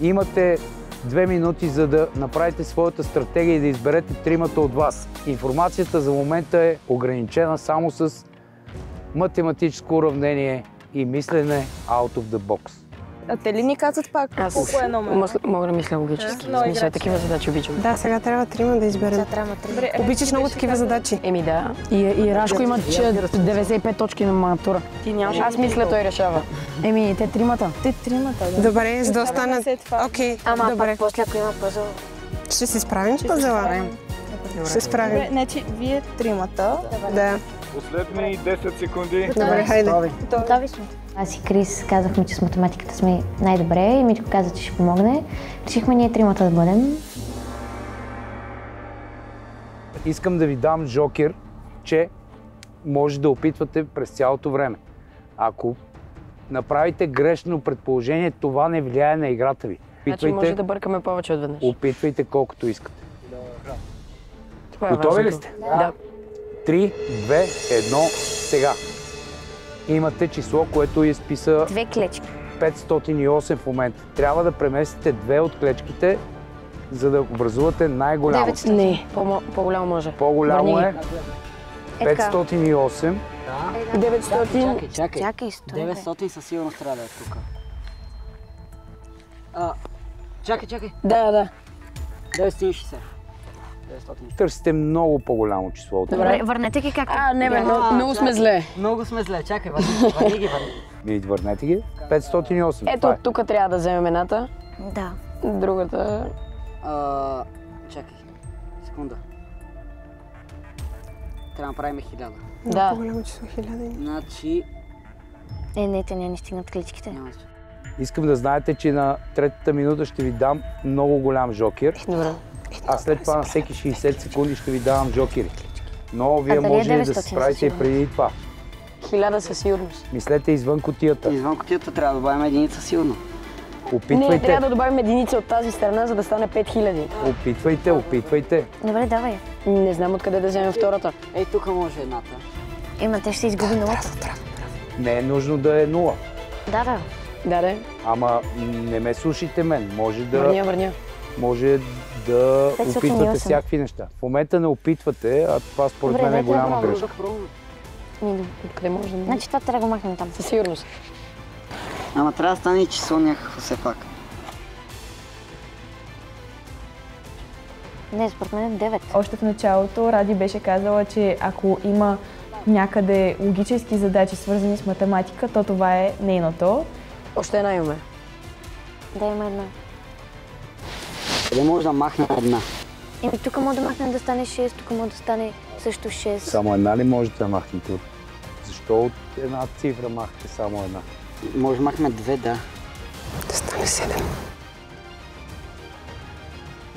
Имате 2 минути, за да направите своята стратегия и да изберете тримата от вас. Информацията за момента е ограничена само с математическо уравнение и мислене out of the box. А те ли ни казват пак колко е номер? Мога да мисля логически. Смисля, такива задачи обичам. Да, сега трябва 3 да изберем. Обичаш много такива задачи. Еми да. И Рашко има 95 точки на матура. Ти нямаш. Аз мисля, той решава. Еми, те тримата. Да. Добре, за да останат. Окей, Ама добре. пак после, ако има пъзъл. Ще се справим с пъзела? Ще справим. Значи, вие тримата. Да. Последни 10 секунди. Добре, хайде. Готови сме. Аз и Крис казахме, че с математиката сме най-добре и Митко каза, че ще помогне. Решихме ние тримата да бъдем. Искам да ви дам жокер, че може да опитвате през цялото време. Ако направите грешно предположение, това не влияе на играта ви. Значи може да бъркаме повече от веднъж. Опитвайте колкото искате. Това Готови ли сте? Да. 3, 2, 1, сега. Имате число, което изписа 2 клечки. 508 в момента. Трябва да преместите 2 от клечките, за да образувате най-голямо. Не, по-голямо може. По-голямо е 508. 900. Чакай, 900 със сигурност трябва да е тук. Чакай. Да. 960. Търсите много по-голямо число. Добре, върнете ги както. Много сме зле. Много сме зле, чакай, върни ги. Върнете ги. 508. Ето тук трябва да вземем едната. Да. Другата... Чакай, секунда. Трябва да направим 1000. Да. По-голямо число 1000. Значи... Не, те не стигнат клечките. Искам да знаете, че на третата минута ще ви дам много голям жокер. Добре. А след това на всеки 60 секунди ще ви давам жокери. Но вие може да се справите и преди това. 1000 със сигурност. Мислете извън кутията. Извън кутията трябва да добавим единица сигурно. Опитвайте. Не, трябва да добавим единица от тази страна, за да стане 5000. Опитвайте. Добре, давай. Не знам откъде да вземем втората. Ей, тук може едната. Те ще изгуби нулата. Не е нужно да е 0. Да. Ама не ме слушайте мен. Може да... Върня. Може да опитвате всякакви неща. В момента не опитвате, а това според мен е голяма грешка. Откъде може да... Значи това трябва да го махнем там. Със сигурност. Ама трябва да стане и число някакво все пак. Не, според мен е 9. Още в началото Ради беше казала, че ако има някъде логически задачи, свързани с математика, то това е нейното. Още една имаме. Да, има една. Къде може да махнем една? Тук може да махнем да стане 6, тук може да стане също 6. Само една ли можете да махнете? Защо от една цифра махате само една? Може да махнем 2, да. Да стане 7.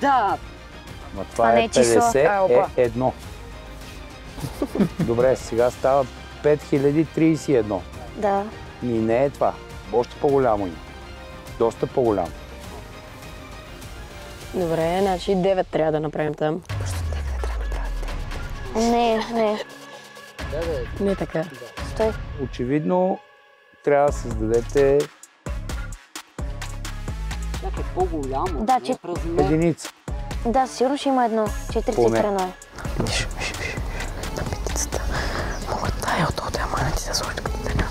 Да! Ма това е 51. Добре, сега става 5031. Да. И не е това. Още по-голямо има. Доста по-голямо. Добре, значи 9 трябва да направим там. Не. Не така. Стой. Очевидно трябва да създадете по-голямо. Да, единица. Да, сигурно ще има едно. 4-цифрено е. На петицата могат тая от диаманти да сложат като така.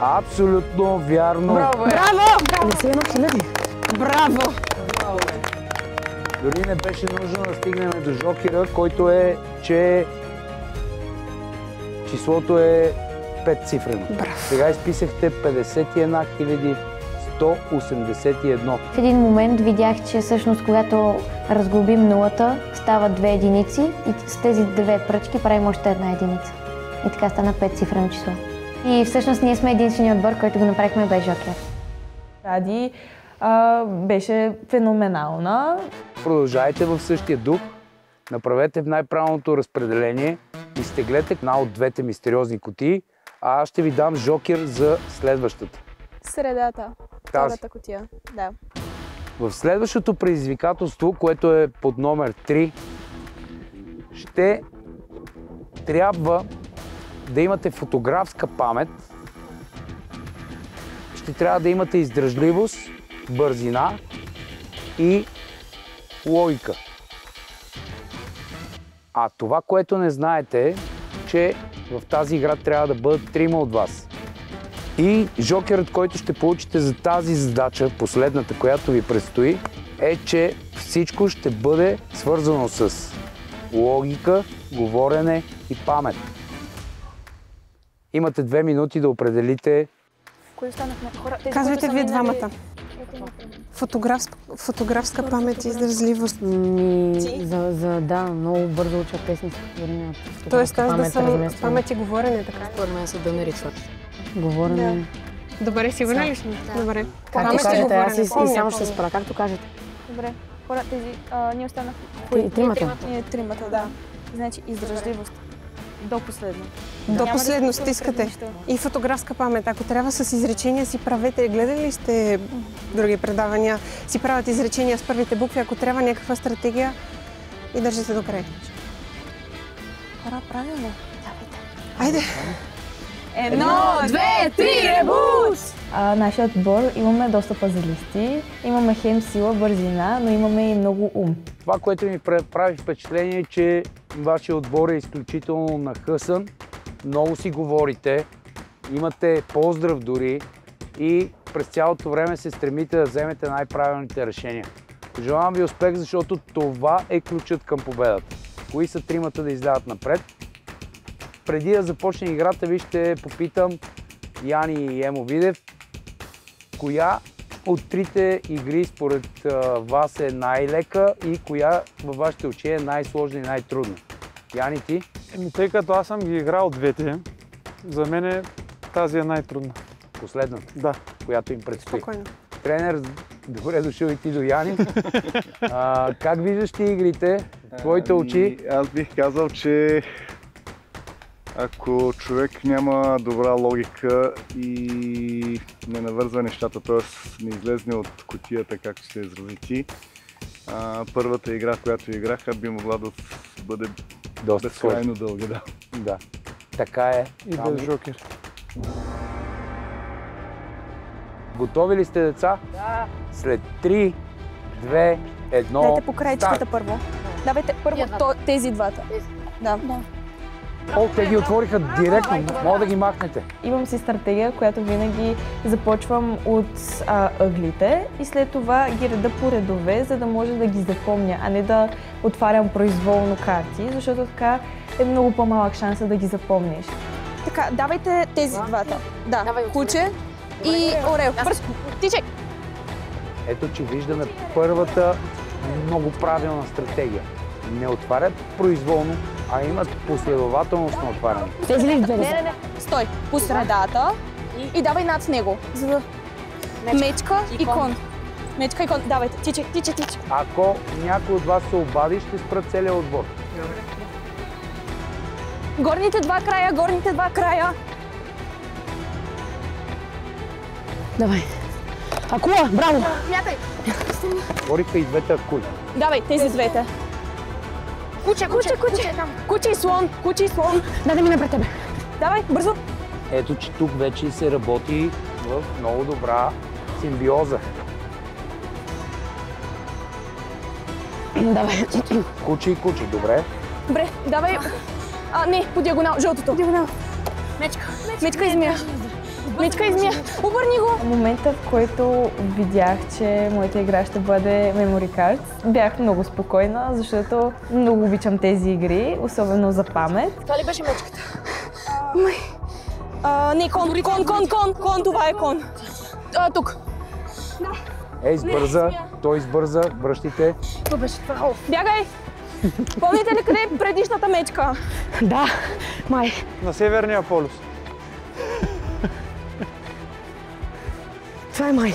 Абсолютно вярно. Браво! Не се едно хиляди. Браво! Дори не беше нужно да стигнем до жокера, който е, че числото е 5-цифрено. Сега изписахте 51 181. В един момент видях, че всъщност когато разглобим нулата, стават 2 единици и с тези 2 пръчки правим още една единица. И така стана 5-цифрено число. И всъщност ние сме единственият отбор, който го направихме без жокер. Ради беше феноменална. Продължайте в същия дух, направете в най-правилното разпределение и стеглете една от двете мистериозни кутии, а аз ще ви дам жокер за следващата. Средата. Втората кутия. Да. В следващото предизвикателство, което е под номер 3, ще трябва да имате фотографска памет, ще трябва да имате издръжливост, бързина и логика. А това, което не знаете е, че в тази игра трябва да бъдат 3 от вас. И жокерът, който ще получите за тази задача, последната, която ви предстои, е, че всичко ще бъде свързано с логика, говорене и памет. Имате 2 минути да определите. Кои останахме? Казвайте вие двамата. Фотографска памет и издръжливост. Да, много бързо уча песни с говорене. Тоест аз да съм памет и говорене, така? Според мен са да наричат. Говорене. Добре, сигурна ли сме? Добре. Както кажете, аз и само ще се спра. Както кажете. Добре. Хора, тези, ние останахме. Тримата? Ние тримата, да. Значи издръжливост. До последно. До последно стискате. И фотографска памет. Ако трябва с изречения си правете. Гледали ли сте други предавания? Си правят изречения с първите букви. Ако трябва някаква стратегия и държите до край. Хора, правилно. Айде! 1, 2, 3, ребут! Нашият отбор имаме доста пазалисти, имаме хем сила, бързина, но имаме и много ум. Това, което ми прави впечатление е, че вашия отбор е изключително нахъсан, много си говорите, имате поздрав дори и през цялото време се стремите да вземете най-правилните решения. Желавам ви успех, защото това е ключът към победата. Кои са тримата да излязат напред? Преди да започне играта ви ще попитам Яни и Емо Видев, коя от трите игри според вас е най-лека и коя във вашите очи е най-сложна и най-трудна? Яни, ти? Тъй като аз съм ги играл двете, за мен тази е най-трудна. Последната? Да. Която им предстои. Спокойно. Тренер, добре дошъл и ти до Яни. Как виждаш ти игрите? Твоите очи? Аз бих казал, че ако човек няма добра логика и не навързва нещата, т.е. не излезне от кутията, както се изрази ти, първата игра, която играха, би могла да бъде доста безкрайно дълга. Да. Така е. И без жокер. Готови ли сте, деца? Да. След 3, 2, 1, дайте по краечката първо. Давайте първо тези двата. Да. О, те ги отвориха директно, мога да ги махнете. Имам си стратегия, която винаги започвам от ъглите и след това ги реда по редове, за да може да ги запомня, а не да отварям произволно карти, защото така е много по-малък шанс да ги запомниш. Така, давайте тези двата. Да, куче и орел. Бързо, тичай! Ето, че виждаме първата много правилна стратегия. Не отварят произволно, а имат последователност на отваряне. Тези ли две? Не. Стой, по средата и давай над него. За да... Мечка и кон. Мечка и кон. Давайте, тичай. Ако някой от вас се обади, ще спра целият отбор. Горните два края. Давай. Акула, браво! Мятай! Бориха и двете акули. Давай, тези двете. Куче. Куче и слон. Да мина пред тебе. Давай, бързо. Ето, че тук вече се работи в много добра симбиоза. Давай. Куче и куче, добре. Добре, давай. Не, по диагонал, жълтото. Мечка и змия. Обърни го! В момента, в който видях, че моята игра ще бъде Memory Cards, бях много спокойна, защото много обичам тези игри, особено за памет. Това ли беше мечката? Не, кон, това е кон. Тук. Избърза, той избърза, връщайте. Това беше това. Бягай! Помните ли къде е предишната мечка? Да, май. На Северния полюс. Това е май.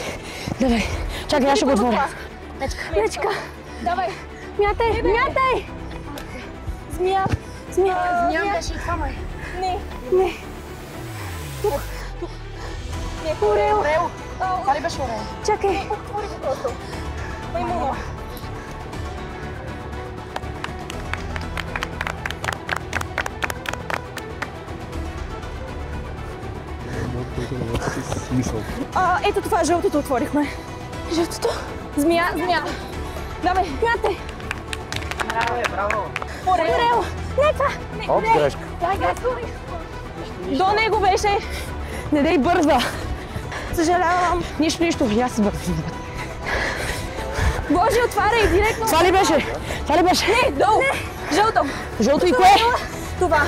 Давай. Чакай, аз ще го отворя. Мечка. Давай. Мятай. Змия. Змия беше и това, май. Не. Тук. Не, орел. Това ли беше орел? Чакай. Отвори го просто. Маймуна. Ето това, жълтото отворихме. Жълтото. Змия. Давай, мятай. Браво. Орел. Не това. Оп, грешка. До него беше. Не дей бърза. Съжалявам. Нищо, и аз се бързам. Боже, отваряй директно. Това ли беше? Не, долу. Жълто. Жълто и кое? Това.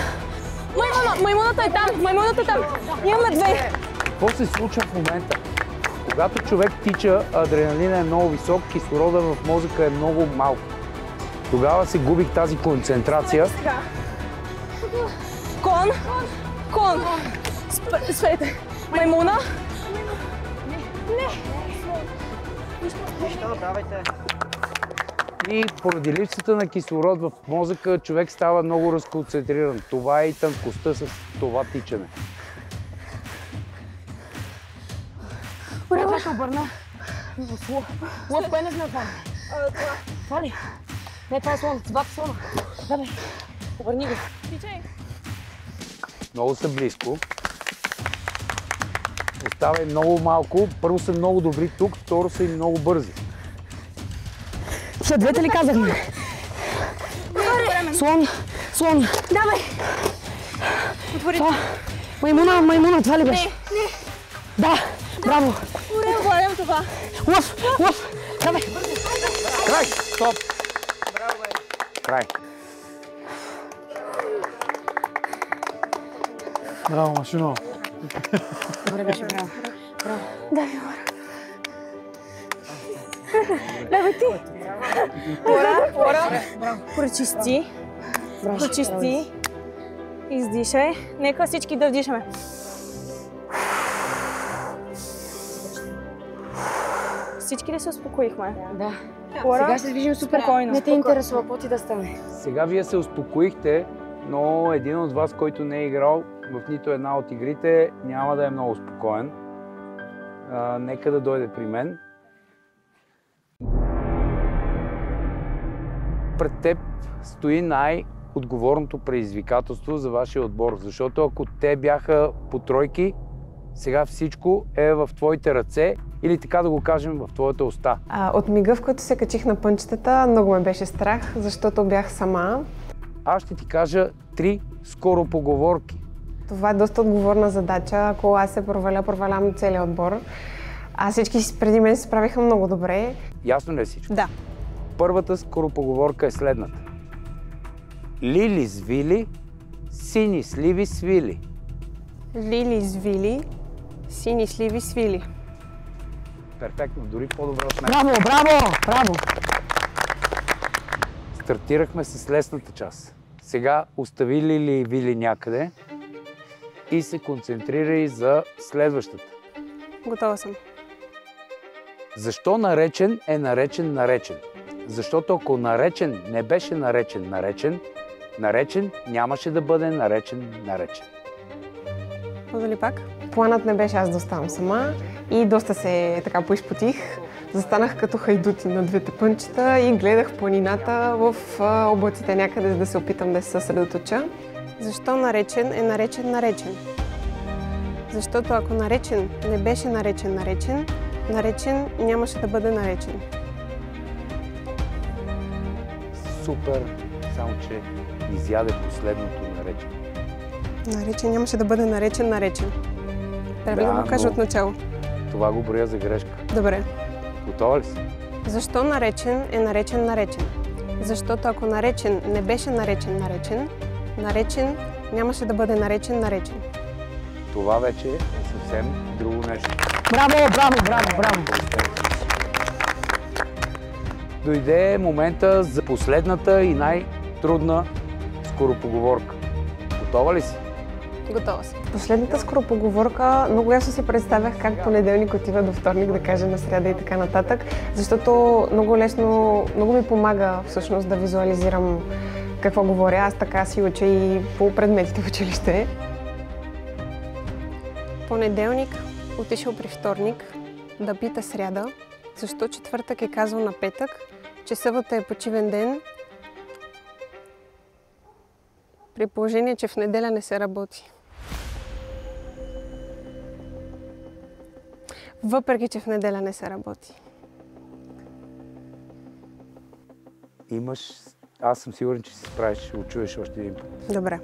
Маймуната е там. Имаме две. Какво се случва в момента? Когато човек тича, адреналина е много висок, кислорода в мозъка е много малко. Тогава се губи тази концентрация. Кон. Спрете. Маймуна. Не. Давайте. И поради липсата на кислород в мозъка, човек става много разконцентриран. Това е и тънкостта с това тичане. Това ще обърна. Лъв, кое не знае това? Това ли? Не, това е слон. Двата слона. Давай. Обърни го. Тичай. Много са близко. Оставай много малко. Първо са много добри тук, второ са и много бързи. След двете ли казахме? Слон. Давай. Отвори. Маймуна, това ли беше? Не. Да, браво. Отварям това. Лъв. Давай. Край. Стоп. Браво, Край. Браво, машино. Добре беше, браво. Дай ми мора. Давай ти. Пора. Прочисти. Издишай. Нека всички да вдишаме. Всички ли се успокоихме? Да. Хора, сега се движим супер. спокойно. Не те интересува, какво ти да стане. Сега вие се успокоихте, но един от вас, който не е играл в нито една от игрите, няма да е много спокоен. Нека да дойде при мен. Пред теб стои най-отговорното предизвикателство за вашия отбор, защото ако те бяха по тройки, сега всичко е в твоите ръце или така да го кажем в твоята уста. От мига, в който се качих на пънчетата, много ме беше страх, защото бях сама. Аз ще ти кажа 3 скоропоговорки. Това е доста отговорна задача. Ако аз се провалям целия отбор. Всички преди мен се справиха много добре. Ясно ли е всичко? Да. Първата скоропоговорка е следната. Лили свили, сини сливи свили. Лили свили, сини сливи свили. Перфектно, дори по-добре от мен. Браво! Стартирахме с лесната част. Сега остави Лили и Вили някъде и се концентрирай за следващата. Готова съм. Защо наречен е наречен наречен? Защото ако наречен не беше наречен наречен, наречен нямаше да бъде наречен наречен. Мога ли пак? Планът не беше аз да оставам сама и доста се така поизпотих. Застанах като хайдути на двете пънчета и гледах планината в облаците някъде, за да се опитам да се съсредоточа. Защо наречен е наречен наречен? Защото ако наречен не беше наречен наречен, наречен нямаше да бъде наречен. Супер, само че изяде последното наречен. Наречен нямаше да бъде наречен наречен. Трябва ли да го кажа от начало? Това го броя за грешка. Добре. Готова ли си? Защо наречен е наречен наречен? Защото ако наречен не беше наречен наречен, наречен нямаше да бъде наречен наречен. Това вече е съвсем друго нещо. Браво, браво, браво, браво! Дойде момента за последната и най-трудна скоропоговорка. Готова ли си? Готова си. Последната скоропоговорка, много ясно си представях как понеделник отива до вторник да каже на сряда и така нататък, защото много лесно, много ми помага всъщност да визуализирам какво говоря. Аз така си уча и по предметите в училище. Понеделник отишъл при вторник да пита сряда, защо четвъртък е казал на петък, че събота е почивен ден, при положение, че в неделя не се работи. Въпреки, че в неделя не се работи. Имаш... Аз съм сигурен, че си справиш, ще го чуеш още един път. Добре.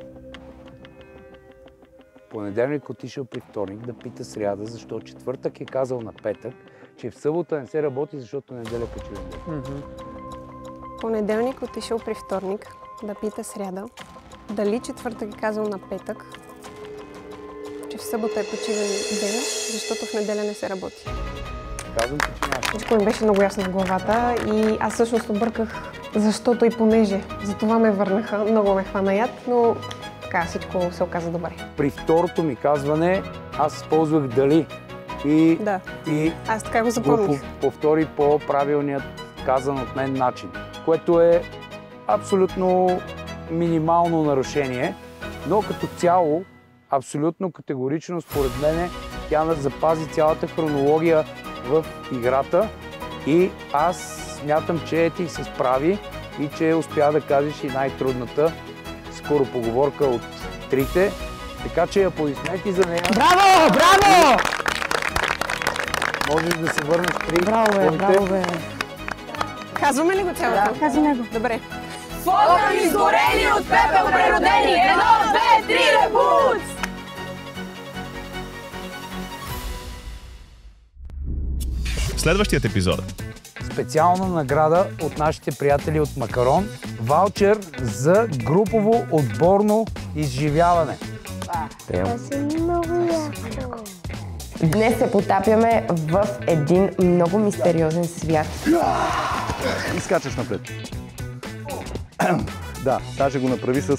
Понеделник отишъл при вторник да пита сряда, защо четвъртък е казал на петък, че в събота не се работи, защото неделя е почивен ден. Понеделник отишъл при вторник да пита сряда, дали четвъртък е казал на петък, че в събота е почивен ден, защото в неделя не се работи. Казвам ти, че нямаш. Всичко ми беше много ясно в главата и аз всъщност обърках, защото и понеже. Затова ме върнаха, много ме хвана яд, но така всичко се оказа добре. При второто ми казване аз използвах дали и, да. И аз така го запомних. Повтори по правилният казан от мен начин, което е абсолютно минимално нарушение, но като цяло, абсолютно категорично, според мен, тя запази цялата хронология в играта и аз смятам, че ти се справи и че успя да кажеш и най-трудната скоропоговорка от трите. Така че аплодисменти за нея. Браво! Браво! Можеш да се върнеш при Браво, бе! Казваме ли го цялото? Да, казваме го. Добре. В огън изгорени, от пепел преродени! 1, 2, 3, ребут! Следващият епизод. Специална награда от нашите приятели от Макарон. Ваучер за групово отборно изживяване. Днес се потапяме в един много мистериозен свят. И скачаш напред. Да, даже го направи с...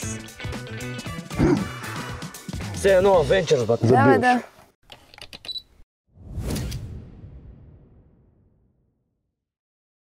Все едно Avengers, бат. Давай, да.